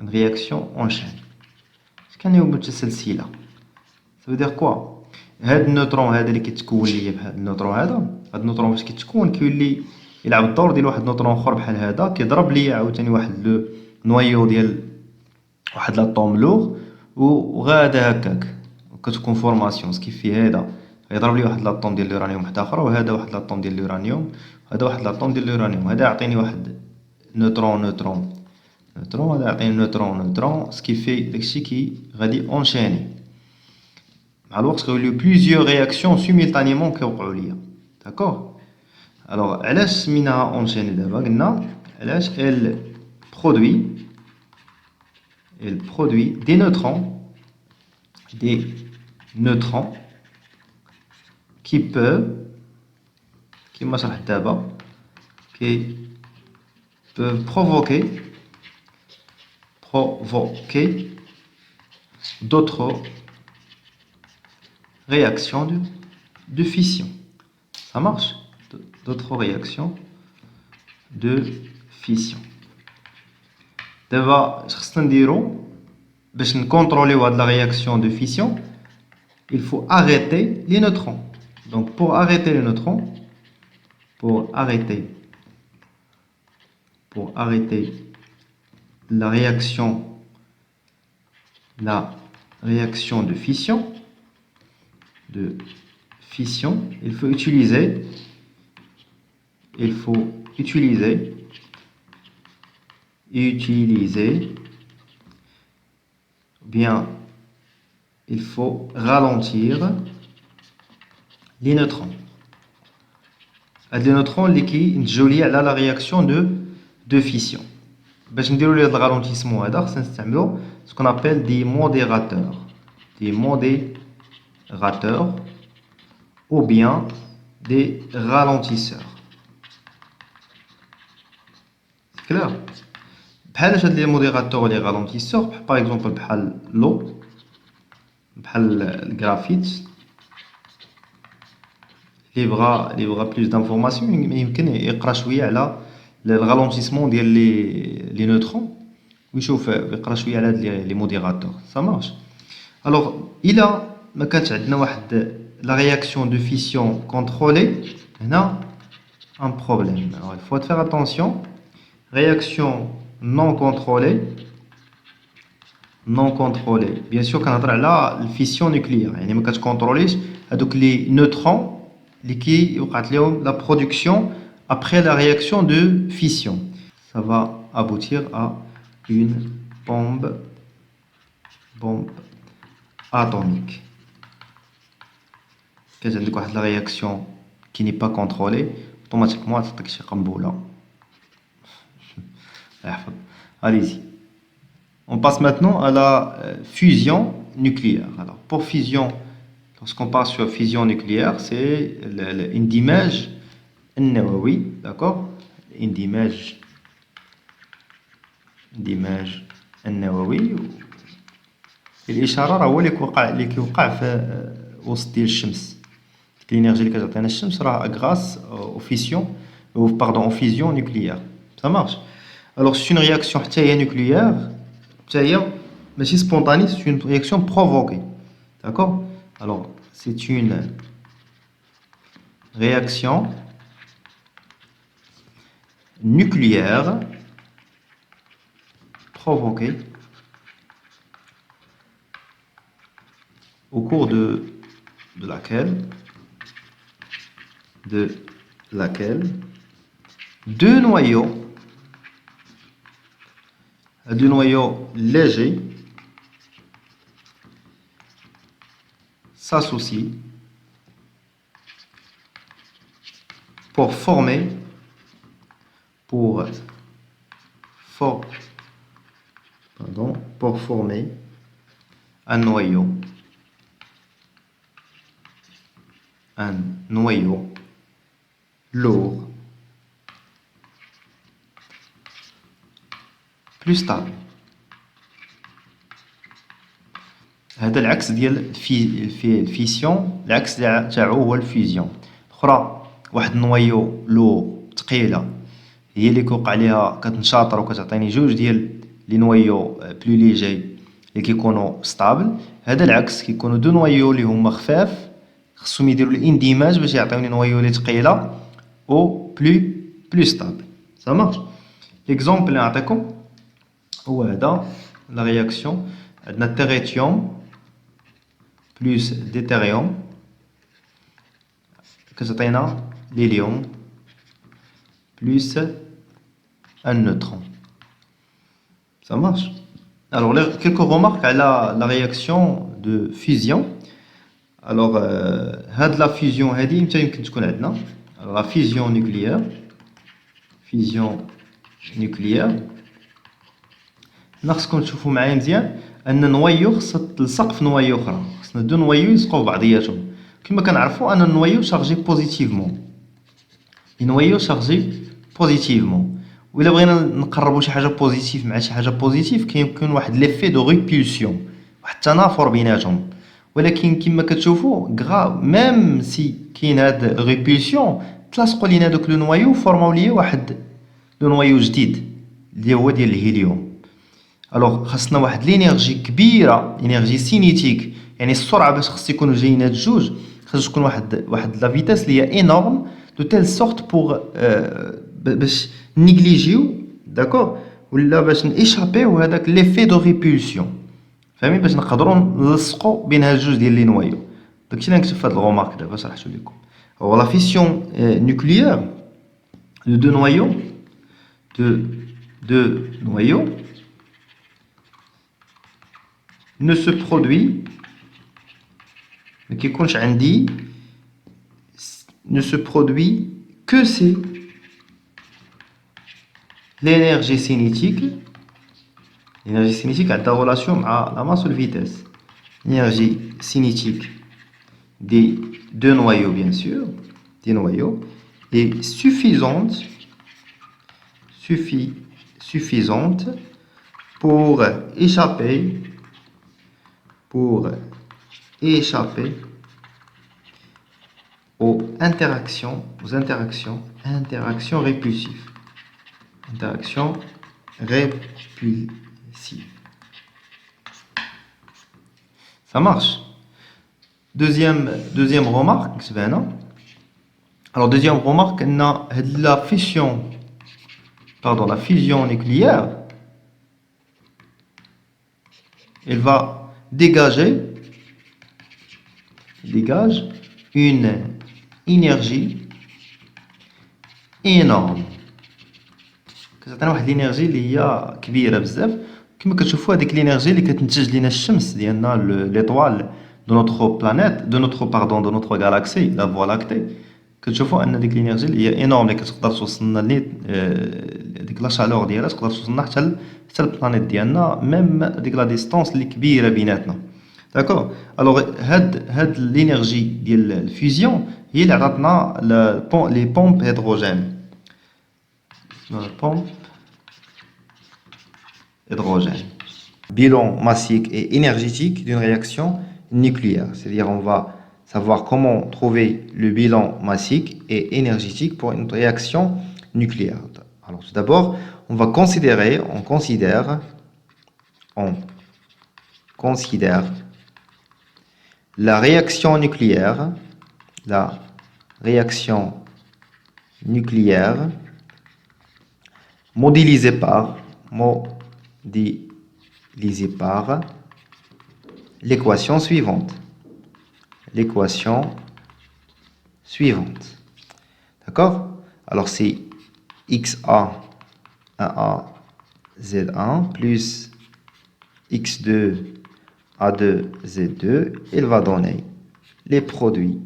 Une réaction en chaîne. Ce qu'elle est متسلسلة. Ça veut dire quoi? هاد النوترون هذا اللي كيتكون ليا بهاد النوترون هذا، هاد النوترون فاش كيتكون كيولي يلعب الدور ديال واحد النوترون اخر بحال هذا كيضرب ليا عاوتاني واحد لو نوايو ديال واحد لاطوم لوغ وغادا هكاك كتكون فورماسيون سكيفي هذا يضرب لي واحد لاطوم ديال اليورانيوم واحد اخر وهذا واحد لاطوم ديال اليورانيوم وهذا واحد لاطوم ديال اليورانيوم هذا يعطيني واحد نوترون نوترون نوترون هذا يعطيني نوترون نوترون سكيفي داكشي كي غادي اونشيني مع الوقت غيوليو بليزيور رياكسيون سيمultanéمون كيوقعوا ليا داكوغ. الوغ علاش سميناها اونشيني دابا قلنا علاش elle produit des neutrons qui peuvent كما شرحت دابا qui peuvent provoquer d'autres réactions de fission. Ça marche? D'autres réactions de fission. D'abord, باش نكونتروليو هاد la réaction de fission, il faut arrêter les neutrons. Donc pour arrêter les neutrons, pour arrêter la réaction de fission, il faut utiliser bien, il faut ralentir les neutrons. Les neutrons qui نتجاو ليا على la réaction de fission. باش نديرو لي هاد الرالونتيسمون هذا خصنا نستعملو ce qu'on appelle des modérateurs ou bien des ralentisseurs. C'est clair? بحال هاد لي موديراتور لي رالونتيسور باغ اكزومبل بحال لو بحال الجرافيت اللي بغا بلوس دانفورماسيون يمكن يقرا شويه على الرالونتيسمون ديال لي نوترون ويشوف يقرا شويه على هاد لي موديراتور سا مارش. الوغ الا ما كانتش عندنا واحد لا رياكسيون دو فيسيون كونترولي هنا ان بروبليم. الوغ il faut faire attention réaction non contrôlée bien sûr كنهضر على الفيسيون نوكليير يعني ما كتكونتروليش هذوك لي نوترون اللي كي وقعت لهم لا برودكسيون après la réaction de fission. Ça va aboutir à une bombe atomique. كاين عندك واحد لا رياكسيون qui n'est pas contrôlée automatiquement تعطيك شي قنبله. Allez-y. On passe maintenant à la fusion nucléaire. Alors, pour fusion, lorsqu'on parle sur fusion nucléaire, c'est l'indimage النووي, d'accord? اندماج النووي. الإشارة راه هو اللي كيوقع في وسط ديال الشمس. الإنرجي اللي كتعطينا الشمس راه غراس أو فيسيون أو فيزيون نوكليير. Ça marche. Alors c'est une réaction حتى هي nucléaire, حتى هي ماشي spontanée, c'est une réaction provoquée. D'accord? Alors c'est une réaction nucléaire provoquée au cours de laquelle deux noyaux légers s'associent pour former un noyau lourd plus stable. هذا العكس ديال الفيسيون. العكس تاعو هو الفيزيون. اخرى واحد النويو لو ثقيله هي اللي كيوقع عليها كتنشاطر وكتعطيني جوج ديال لي نويو بلو ليجي اللي كيكونوا ستابل. هذا العكس كيكونوا دو نويو اللي هما خفاف خصهم يديروا الاندماج باش يعطيوني نويو اللي ثقيله او بلو ستابل. سا مارش. ليكزومبل اللي نعطيكم هو هذا لا رياكسيون. عندنا تيريتيوم بلس ديتيريوم كتعطينا l'hélium plus un neutron. Ça marche. Alors, quelques remarques à la réaction de fusion. Alors, la fusion, alors, la fusion nucléaire. نخصكم تشوفوا معايا مزيان ان النوايو خصها تلصق في نوايو اخرى. خصنا دو نوايو يلصقوا بعضياتهم. كما كنعرفوا ان النوايو شارجي بوزيتيفمون. النوايو شارجي بوزيتيفمون. وإلا بغينا نقربوا شي حاجه بوزيتيف مع شي حاجه بوزيتيف كيكون واحد ليفي دو ريبولسيون، واحد التنافر بيناتهم. ولكن كما كتشوفوا ميم سي كاين هاد ريبولسيون تلاصقوا لينا دوك لو نوايو فورماو ليا واحد لو نوايو جديد اللي هو ديال الهيليوم. الوغ خاصنا واحد لينيرجي كبيره، انرجي سينيتيك، يعني السرعه باش خص يكونوا جايين هاد الجوج خاص تكون واحد لا فيتاس اللي هي انورم دو تيل سورت بور باش نيجليجيو داكور ولا باش نيشابيو هذاك ليفي دو ريبولسيون. فهمين؟ باش نقدروا نلصقوا بين هاد الجوج ديال لي نوايو. داكشي اللي نكتب في هاد الغومارك دابا شرحتو لكم. هو لا فيسيون نوكليير de deux noyaux ne se produit ne se produit que si l'énergie cinétique a ta relation à la masse ou la vitesse. L'énergie cinétique des deux noyaux, bien sûr, des noyaux, est suffisante pour échapper aux interactions répulsives. Ça marche. Deuxième remarque, alors deuxième remarque, la fusion nucléaire, elle va dégage une énergie énorme. كتعطينا واحد الانرجي اللي هي كبيره بزاف. كما كتشوفوا هذيك الانرجي اللي كتنتج لينا الشمس ديالنا ليطوال دو نوتر بلانيت دو نوتر غالاكسي لا فوا لاكتي. كتشوفوا ان ديك الانرجي اللي هي انورم اللي كتقدر توصلنا ديك لا شالور ديالها تقدر توصلنا حتى البلانيت ديالنا ميم ديك لا ديستونس اللي كبيره بيناتنا. داكور. الوغ هاد الانرجي ديال الفيزيون هي اللي عطاتنا لي بومب هيدروجين. Bilan massique et énergétique d'une réaction nucléaire. C'est-à-dire on va savoir comment trouver le bilan massique et énergétique pour une réaction nucléaire. Alors tout d'abord, on considère la réaction nucléaire modélisée par l'équation suivante. D'accord? Alors c'est XA 1A Z1 plus X2 A2 Z2. Il va donner les produits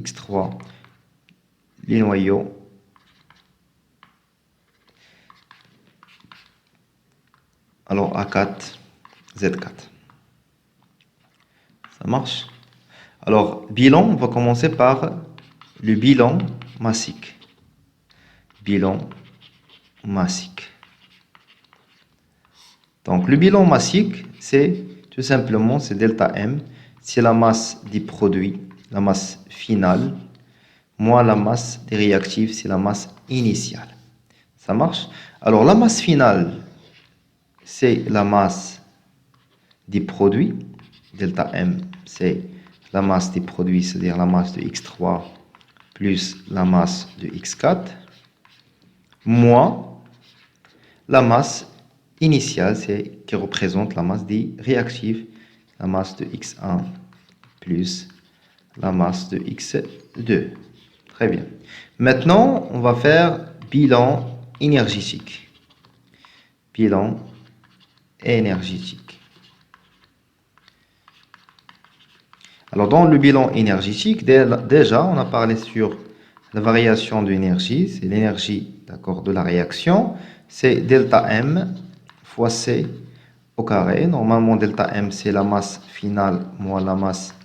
X3, les noyaux, alors A4, Z4. Ça marche? Alors, bilan, on va commencer par le bilan massique. Donc, le bilan massique, c'est tout simplement, c'est delta M. C'est la masse des produits, la masse finale, moins la masse des réactifs, c'est la masse initiale. Ça marche? Alors, la masse finale, c'est la masse des produits. Delta M, c'est la masse des produits, c'est-à-dire la masse de X3 plus la masse de X4, moins la masse initiale, qui représente la masse des réactifs, la masse de X1 plus la masse de X2. Très bien. Maintenant, on va faire bilan énergétique. Bilan énergétique. Alors, dans le bilan énergétique, déjà, on a parlé sur la variation de l'énergie. C'est l'énergie, d'accord, de la réaction. C'est delta M fois C au carré. Normalement, delta M, c'est la masse finale moins la masse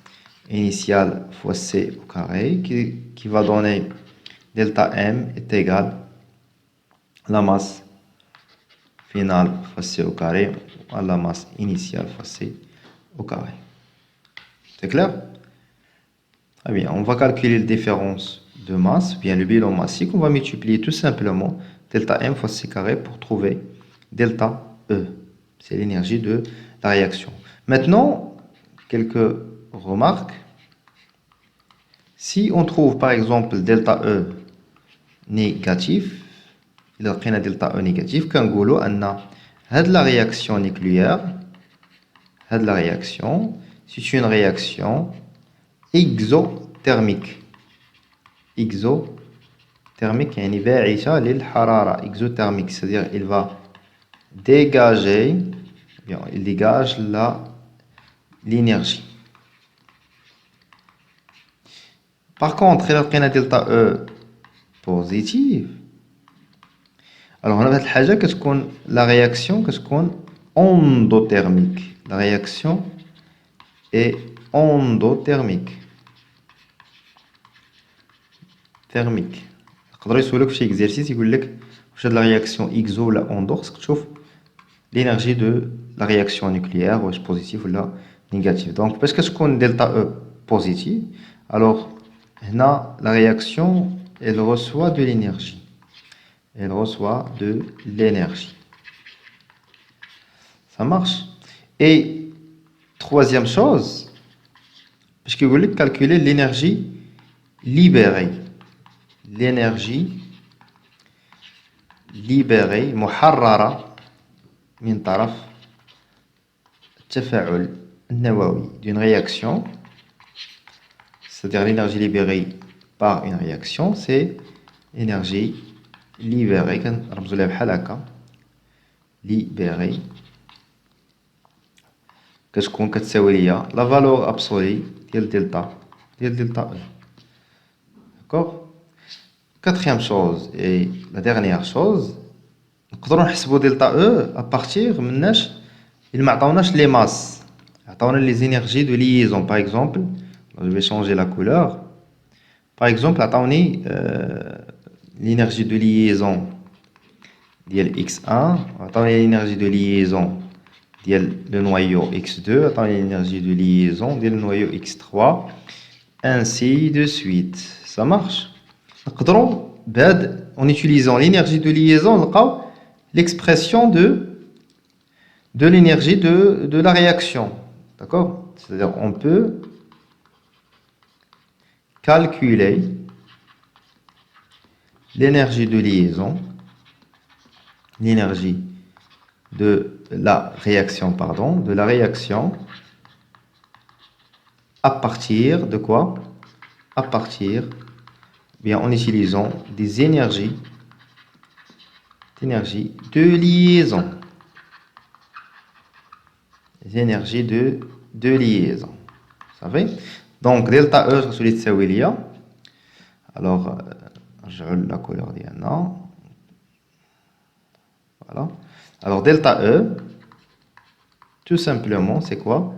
initiale fois C au carré, qui va donner delta M est égal à la masse finale fois C au carré à la masse initiale fois C au carré. C'est clair? Très bien. On va calculer la différence de masse, bien le bilan massique. On va multiplier tout simplement delta M fois C carré pour trouver delta E. C'est l'énergie de la réaction. Maintenant, quelques remarques. Si on trouve par exemple delta E négatif, il a un delta E négatif, كنقولوا أن هاد la réaction nucléaire, هاد la réaction, c'est une réaction exothermique. Exothermique, يعني باعثة للحرارة. Exothermique, c'est-à-dire il va dégager, bien, il dégage l'énergie. Par contre, il a un delta E positif. Alors, on a la réaction endothermique. La réaction est endothermique. Thermique. يقدروا يسولوك في شي exercice يقول لك واش هاد la réaction exo ولا endo خصك تشوف l'énergie de la réaction nucléaire واش positive ولا négative. Donc parce كتكون delta E positive, alors هنا la réaction elle reçoit de l'énergie. Elle reçoit de l'énergie. Ça marche. Et troisième chose, parce que vous voulez calculer l'énergie libérée. L'énergie libérée, محررة من طرف التفاعل النووي d'une réaction, c'est-à-dire l'énergie libérée par une réaction, c'est énergie libérée, كنرمزوا لها بحال هكا, libérée, كتكون كتساوي ليا la valeur absolue ديال delta E. D'accord? Quatrième chose et la dernière chose, نقدروا نحسبوا delta E à partir مناش il ما عطاوناش les masses, عطاونا les énergies de liaison. Par exemple, je vais changer la couleur. Par exemple, عطاوني l'énergie de liaison ديال x1, عطاوني l'énergie de liaison ديال le noyau x2, عطاوني l'énergie de liaison ديال le noyau x3, ainsi de suite. Ça marche? نقدروا en utilisant l'énergie de liaison نلقاو l'expression de l'énergie de la réaction. D'accord? C'est-à-dire on peut calculer l'énergie de liaison, l'énergie de la réaction, pardon, de la réaction à partir de quoi? À partir, bien, en utilisant des énergies de liaison. Les énergies de liaison. Vous savez? Donc, delta E, je suis celui là. Alors, je la couleur d'Iana. Voilà. Alors, delta E, tout simplement, c'est quoi?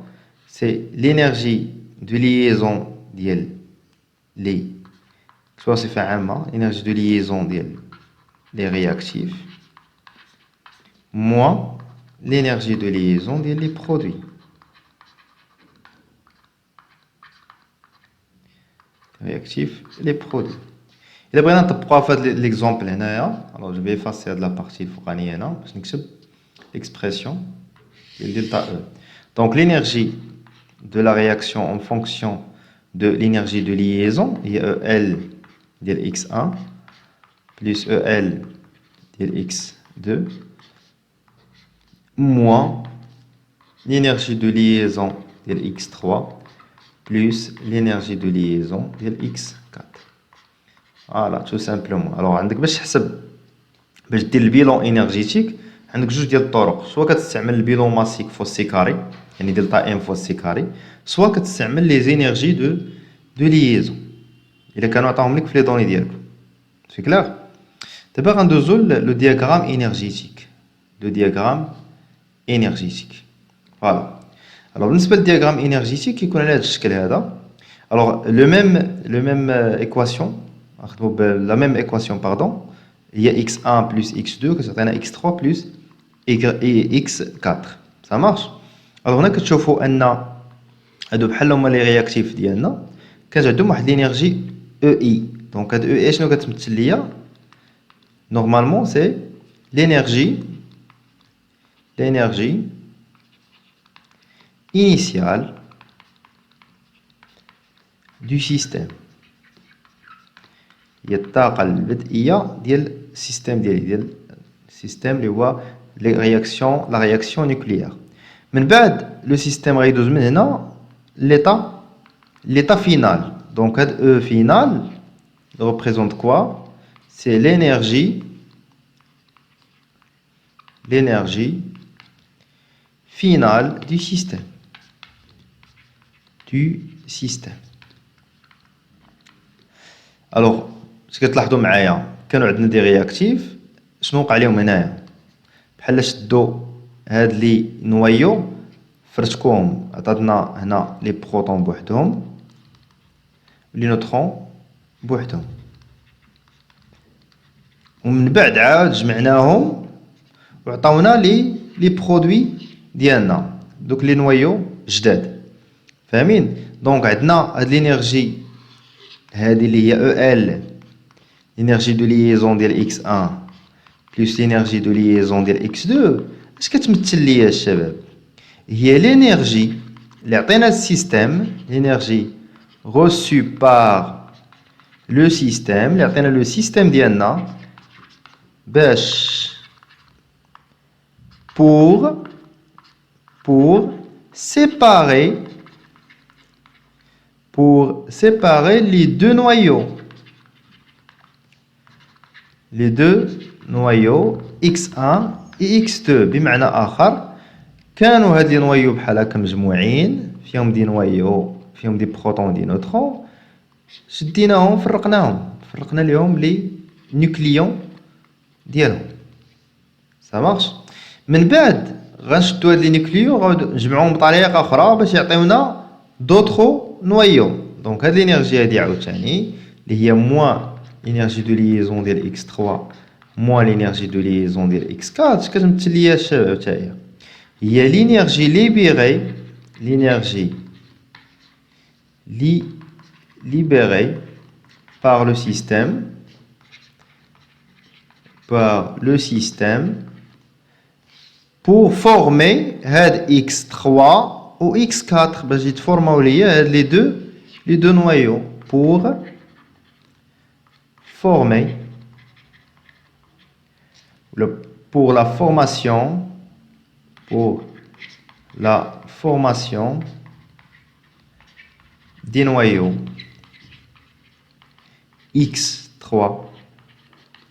C'est l'énergie de liaison d'IL, soit c'est fait l'énergie de liaison d'IL, les réactifs, moins l'énergie de liaison des produits. Réactifs, les produits. Il a pour faire l'exemple là. Alors je vais effacer de la partie fouranienne parce que c'est l'expression delta E. Donc l'énergie de la réaction en fonction de l'énergie de liaison, il y a EL de x1 plus EL de x2 moins l'énergie de liaison de x3 plus l'énergie de liaison de x4. Voilà, tout simplement. Alors, عندك باش تحسب باش دير البيلون انرجيتيك عندك جوج ديال الطرق، سواء كتستعمل البيلون ماسيك فوا سي كاري يعني دلتا ام فوا سي كاري، سواء كتستعمل لي زينيرجي دو ليزون الا كانوا عطاهم لك في لي دوني ديالكم. سي كلير؟ دابا غندوزو لو دياغرام انرجيتيك. لو دياغرام انرجيتيك فوالا. الوغ بالنسبه للدياغرام انرجيتيك كيكون على هذا الشكل هذا. الوغ لو ميم ايكواسيون نخدمو لا ميم ايكواسيون باردون هي x1 plus x2 كتعطينا x3 plus x4. ça marche. alors هنا كتشوفوا ان هادو بحال هما لي رياكتيف ديالنا كانت عندهم واحد لينيرجي اي. دونك هاد اي شنو كتمثل ليا؟ نورمالمون سي l'énergie initiale du système. هي الطاقة البدئية ديال السيستم ديالي، ديال السيستم اللي هو لا رياكسيون نوكليير. من بعد لو سيستم غيدوز من هنا ليطا فينال. دونك هاد او فينال représente quoi? C'est l'énergie finale du système. Alors اش كتلاحظوا معايا كانوا عندنا دي رياكتيف شنو وقع لهم هنايا؟ بحال شدوا هاد لي نوايو فرشكوهم عطاتنا هنا لي بروتون بوحدهم لي نوترون بوحدهم، ومن بعد عاود جمعناهم وعطاونا لي برودوي ديالنا دوك لي نوايو جداد. فاهمين؟ دونك عندنا هاد لينيرجي هادي اللي هي او ال l'énergie de liaison ديال x1 plus l'énergie de liaison ديال x2 اش كتمثل ليا الشباب؟ هي l'énergie اللي عطينا السيستم، l'énergie reçue par le système اللي عطينا لو سيستم ديالنا باش pour séparer les deux noyaux x1 et x2. بمعنى آخر كانوا هاد لي نوايو بحال هكا مجموعين فيهم دي نوايو فيهم دي بروتون دي نوترون، شديناهم فرقنا ليهم لي نيوكليون ديالهم. ça marche. من بعد غنشدو هاد لي نيوكليون غنعاودو نجمعوهم بطريقه اخرى باش يعطيونا دوطرو نوايو. دونك هاد لينيرجي هادي عاوتاني اللي هي موان l'énergie de liaison ديال x3 moins l'énergie de liaison ديال x4 اش كتمثل ليا الشباب؟ حتى هي l'énergie libérée par le système pour former هاد x3 ou x4 باش يتفورماو ليا هاد les deux noyaux pour la formation des noyaux x3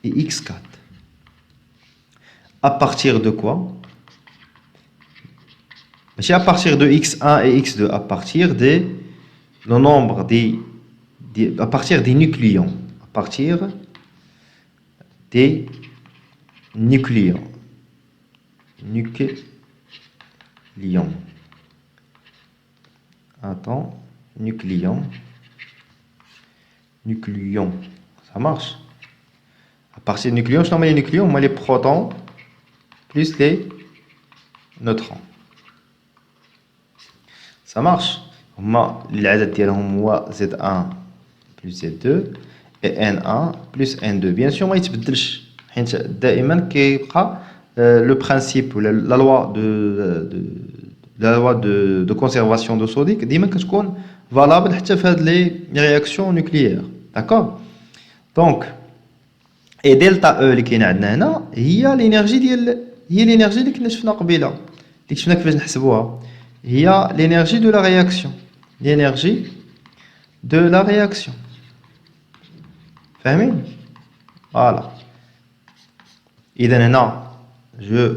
et x4. À partir de quoi? À partir de x1 et x2, à partir le nombre à partir des nucléons. À partir des nucléons. Attends, nucléons. Ça marche? À partir des nucléons, je nomme les nucléons, moi les protons plus les neutrons. Ça marche? هما العدد ديالهم هو Z1 plus Z2 et N1 plus N2. Bien sûr ما يتبدلش حيت دائما كيبقى لو برينسيپ ولا لا لوا دو كونسيرفاسيون دو صوديك ديما كتكون فالابل حتى في هاد لي رياكسيون نوكليير. داكور؟ دونك اي دلتا او اللي كاينه عندنا هنا هي لينيرجي اللي كنا شفنا قبيله، اللي شفنا كيفاش نحسبوها. هي l'énergie de la réaction. فاهمين؟ Voilà. إذا هنا je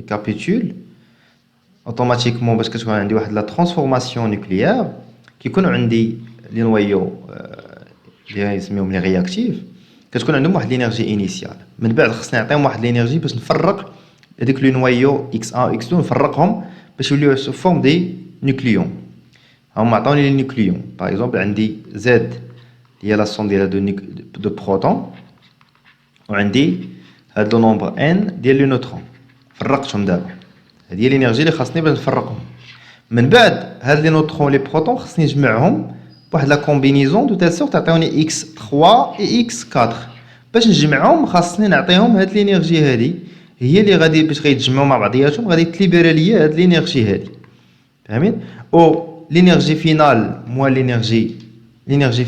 récapitule automatiquement باش كتكون عندي واحد لا ترانسفورماسيون نوكليير كيكونوا عندي لي نويو اللي يسميهم لي رياكتيف كتكون عندهم واحد لينيرجي انيسيال من بعد خصني نعطيهم واحد لينيرجي باش نفرق هذيك لي نويو اكس 1 اكس 2 نفرقهم باش يوليو سو فورم دي نوكليون هما عطاوني لي نوكليون باغ اكزومبل عندي زد هي لا سوم ديال دو بروتون وعندي هاد لو نومبر ان ديال لي نوترون فرقتهم دابا هذه هي الانرجي اللي خاصني باش نفرقهم من بعد هاد لي نوترون لي بروتون خصني نجمعهم بواحد لا كومبينيزون دو تال سورت تعطيوني اكس 3 اي اكس 4 باش نجمعهم خاصني نعطيهم هاد الانرجي هادي هي اللي غادي باش غيتجمعوا مع بعضياتهم غادي تليبيري ليا هاد الانرجي هادي فاهمين او l'énergie finale moins l'énergie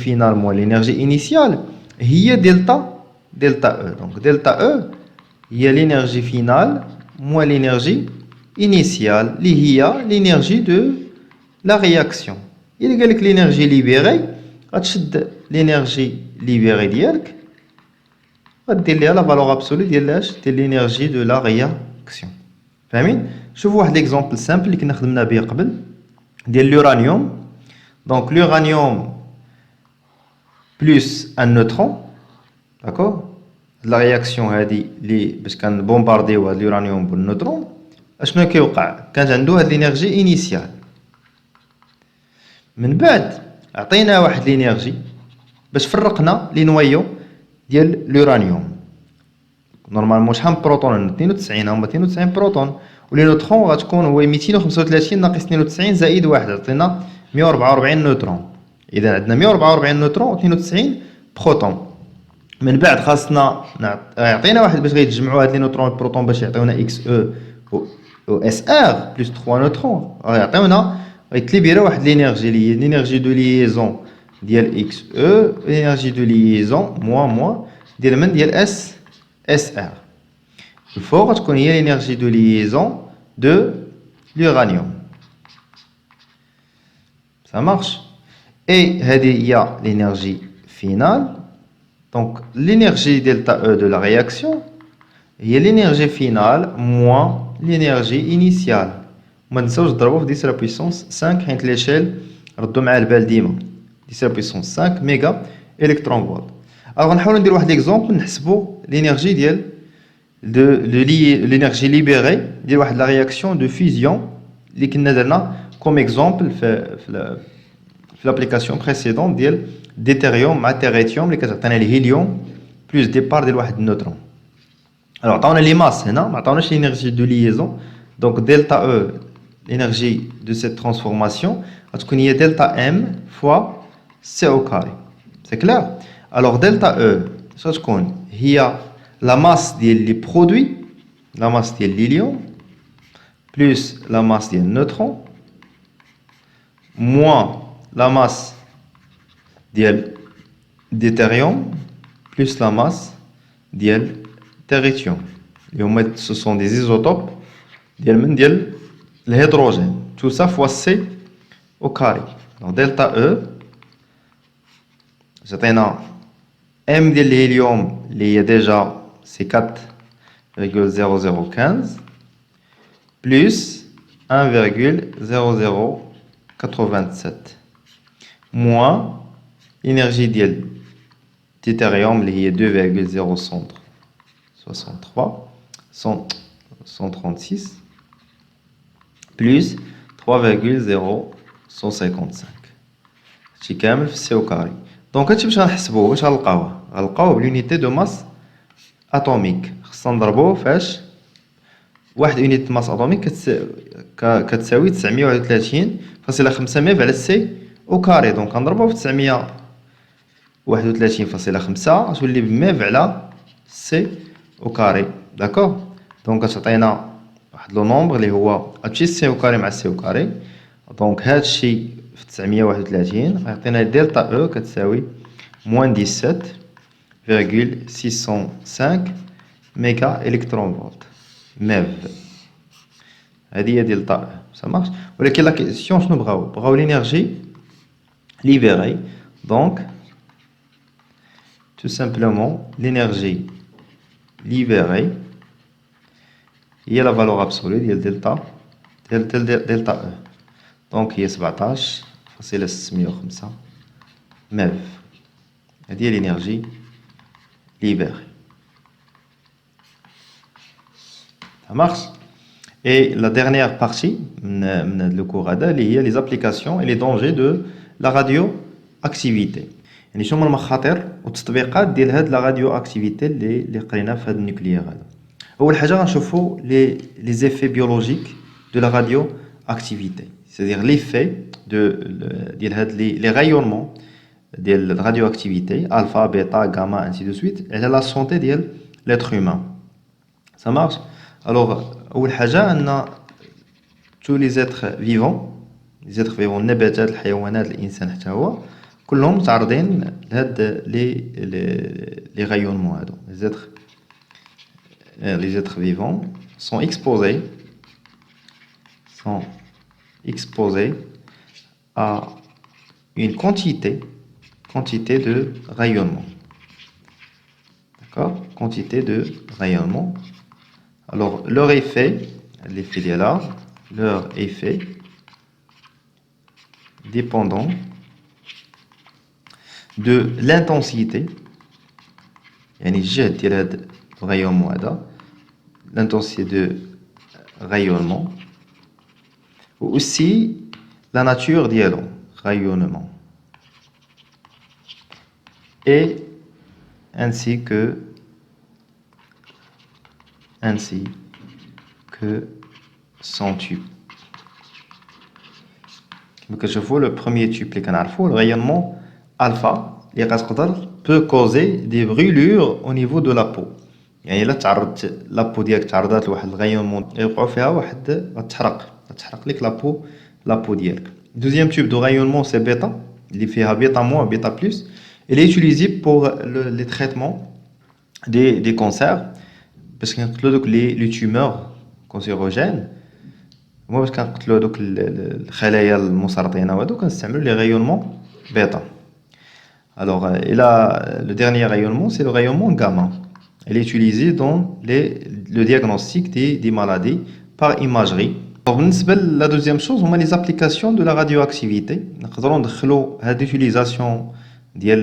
finale moins l'énergie initiale هي delta E donc delta E هي l'énergie finale moins l'énergie initiale اللي هي l'énergie de la réaction إلا قال لك l'énergie libérée غتشد l'énergie libérée ديالك غدير ليها لا فالور ابسولو ديال اش ديال l'énergie de la réaction فاهمين شوفوا واحد ليكزامبل سامبل اللي كنا خدمنا به قبل ديال l'uranium donc l'uranium plus un neutron d'accord la réaction هذه اللي باش كنبومبارديو هاد اليورانيوم بالنيوترون اشنو كيوقع كانت عنده هاد الانرجي انيسيال من بعد عطينا واحد الانرجي باش فرقنا لي نويو ديال اليورانيوم نورمالمون شحال من بروتون 92 هما 92 بروتون ولي نوترون غتكون هو 235 ناقص 92 زائد 1 عطينا 144 نوترون اذا عندنا 144 نوترون و 92 بروتون من بعد خاصنا يعطينا واحد باش غيتجمعوا هاد لي نوترون والبروتون باش يعطيونا اكس او و اس ار بلس 3 نوترون غيعطيونا غيتليبيرا واحد لينيرجي اللي هي لينيرجي دو ليزون ديال اكس او لينيرجي دو ليزون موان ديال من ديال اس ار الفوق غتكون هي l'énergie de liaison de l'uranium. Ça marche. Et هذه هي l'énergie finale. Donc l'énergie delta E de la réaction هي l'énergie finale moins l'énergie initiale. ما نساوش نضربو في 10 puissance 5 حيت l'échelle ردوا معاه البال ديما 10 puissance 5 ميجا الكترون فولت. alors نحاولوا نديرو واحد ليكزومبل نحسبوا l'énergie ديال de l'énergie libérée ديال واحد لا réaction de fusion اللي كنا درنا comme exemple في l'application précédente ديال deutérium مع terrétium اللي كتعطينا الهيليوم بلس ديبار ديال واحد النوترون alors عطاونا لي ماس هنا ما عطاوناش l'énergie de liaison donc delta E l'énergie de cette transformation غتكون هي delta M fois C au carré c'est clair alors delta E ça غتكون هي la masse des produits, la masse de l'hélium, plus la masse des neutrons, moins la masse des deutérium, plus la masse des tritium. Ce sont des isotopes de l'hydrogène. Tout ça fois C au carré. Donc delta E, c'est un M de l'hélium, il y a déjà c'est 4,0015 plus 1,0087 moins l'énergie de deutérium qui est 2,136 plus 3,0155 هادشي كامل في سي او كاري دونك هادشي باش غنحسبوه واش غنلقاوه بالونيتي دو ماس اتوميك خصنا نضربوه فاش واحد اونيت ماس اتوميك كتساوي 931.5 ميف على سي او كاري دونك غنضربوه في 931.5 غتولي بميف على سي او كاري داكوغ دونك غتعطينا واحد لو نومبر اللي هو هادشي سي او كاري مع سي او كاري دونك هادشي في 931 غيعطينا دلتا او كتساوي موان 17,605 ميجا الكترون فولت ميف هذه هي دلتا او ça marche ولكن لا كيسيون شنو بغاو لينيرجي ليبيري دونك tout simplement l'énergie libérée هي la valeur absolue ديال delta E. Donc هي 17.605 MeV. هذه هي l'énergie libérée. Ça marche. Et la dernière partie de le cours هي les applications et les dangers de la radioactivité. يعني شنو هما المخاطر والتطبيقات ديال هاد لا راديو اكتيفيتي اللي قرينا في هاد النوكليير هذا. اول حاجه غنشوفوا les effets biologiques de la radioactivité, c'est-à-dire l'effet ديال هاد les rayonnements ديال la radioactivité alpha, bêta, gamma ainsi de suite على la santé ديال l'être humain. Ça marche. Alors اول حاجه ان tous les êtres vivants النباتات الحيوانات الانسان حتى هو كلهم متعرضين لهاد les rayonnements هادو. Les êtres vivants sont exposés à une quantité de rayonnement. D'accord? Quantité de rayonnement. Alors leur effet dépendant de l'intensité, يعني الجهد ديال هاد الرayonnement هذا, l'intensité de rayonnement, ou aussi la nature ديالو rayonnement, et ainsi que son tube. كما كتشوفوا le premier tube اللي كنعرفوا le rayonnement alpha اللي غتقدر peut causer des brûlures au niveau de la peau. يعني الا تعرضت لابو ديالك تعرضات لواحد الغيومون يوقعوا فيها واحد غتحرق لك لابو ديالك. Deuxième type de rayonnement c'est bêta اللي فيها بيتا moins بيتا plus. Elle est utilisée pour les traitements des cancers باش كنقتلوا دوك les tumeurs cancérogènes. هما باش كنقتلوا دوك الخلايا المسرطنه وهادو كنستعملوا لي rayonnements bêta. Alors le dernier rayonnement c'est le rayonnement gamma. Elle est utilisée dans le diagnostic des maladies par imagerie. Alors, la deuxième chose, on a les applications de la radioactivité. Nous avons l'utilisation du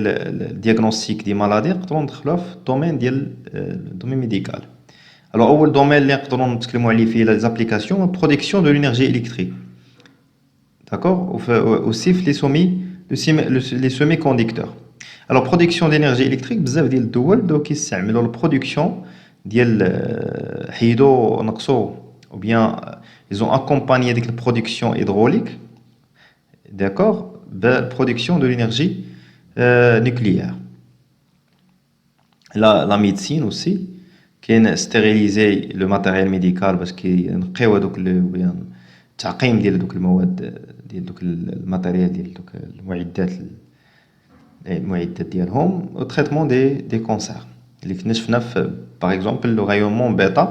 diagnostic des maladies dans le domaine médical. Alors, le domaine les applications, la production de l'énergie électrique. D'accord? Aussi les semi-conducteurs. Alors, production d'énergie électrique, بزاف ديال الدول بداو كيستعملوا البرودكسيون ديال حيدو نقصو ou bien ils ont accompagné ديك البرودكسيون hydraulique, d'accord, la production de l'énergie nucléaire. La médecine aussi كاين stériliser le matériel médical باش كينقيو هذوك التعقيم ديال دوك المواد ديال دوك الماتيريال ديال دوك المعدات ديالهم au traitement des cancers اللي كنا شفنا في par exemple le rayonnement bêta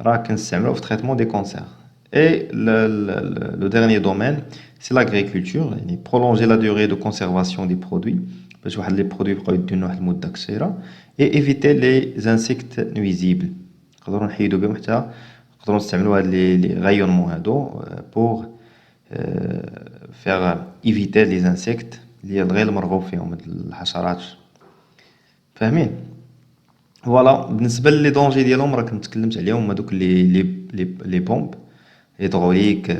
راه كنستعملوه في traitement des cancers. Et le dernier domaine c'est l'agriculture, يعني prolonger la durée de conservation des produits باش واحد les produits يبقاو يديو واحد المده قصيره et éviter les insectes nuisibles. نقدروا نحيدوا بهم حتى نقدروا نستعملوا هاد les rayonnements هادو pour faire éviter les insectes اللي غير المرغوب فيهم هاد الحشرات. فاهمين؟ فوالا بالنسبه لي دونجي ديالهم راه كنت تكلمت عليهم هذوك لي بومب هيدروليك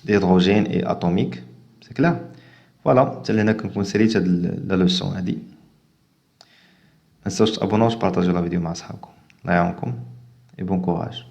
هيدروجين اي اتوميك. سي كلير. فوالا حتى لهنا كنكون ساليت هاد لا لوسون هادي. ما تنساوش تابوناو وتبارطاجيو لا فيديو مع صحابكم. الله يعاونكم اي بون كوراج.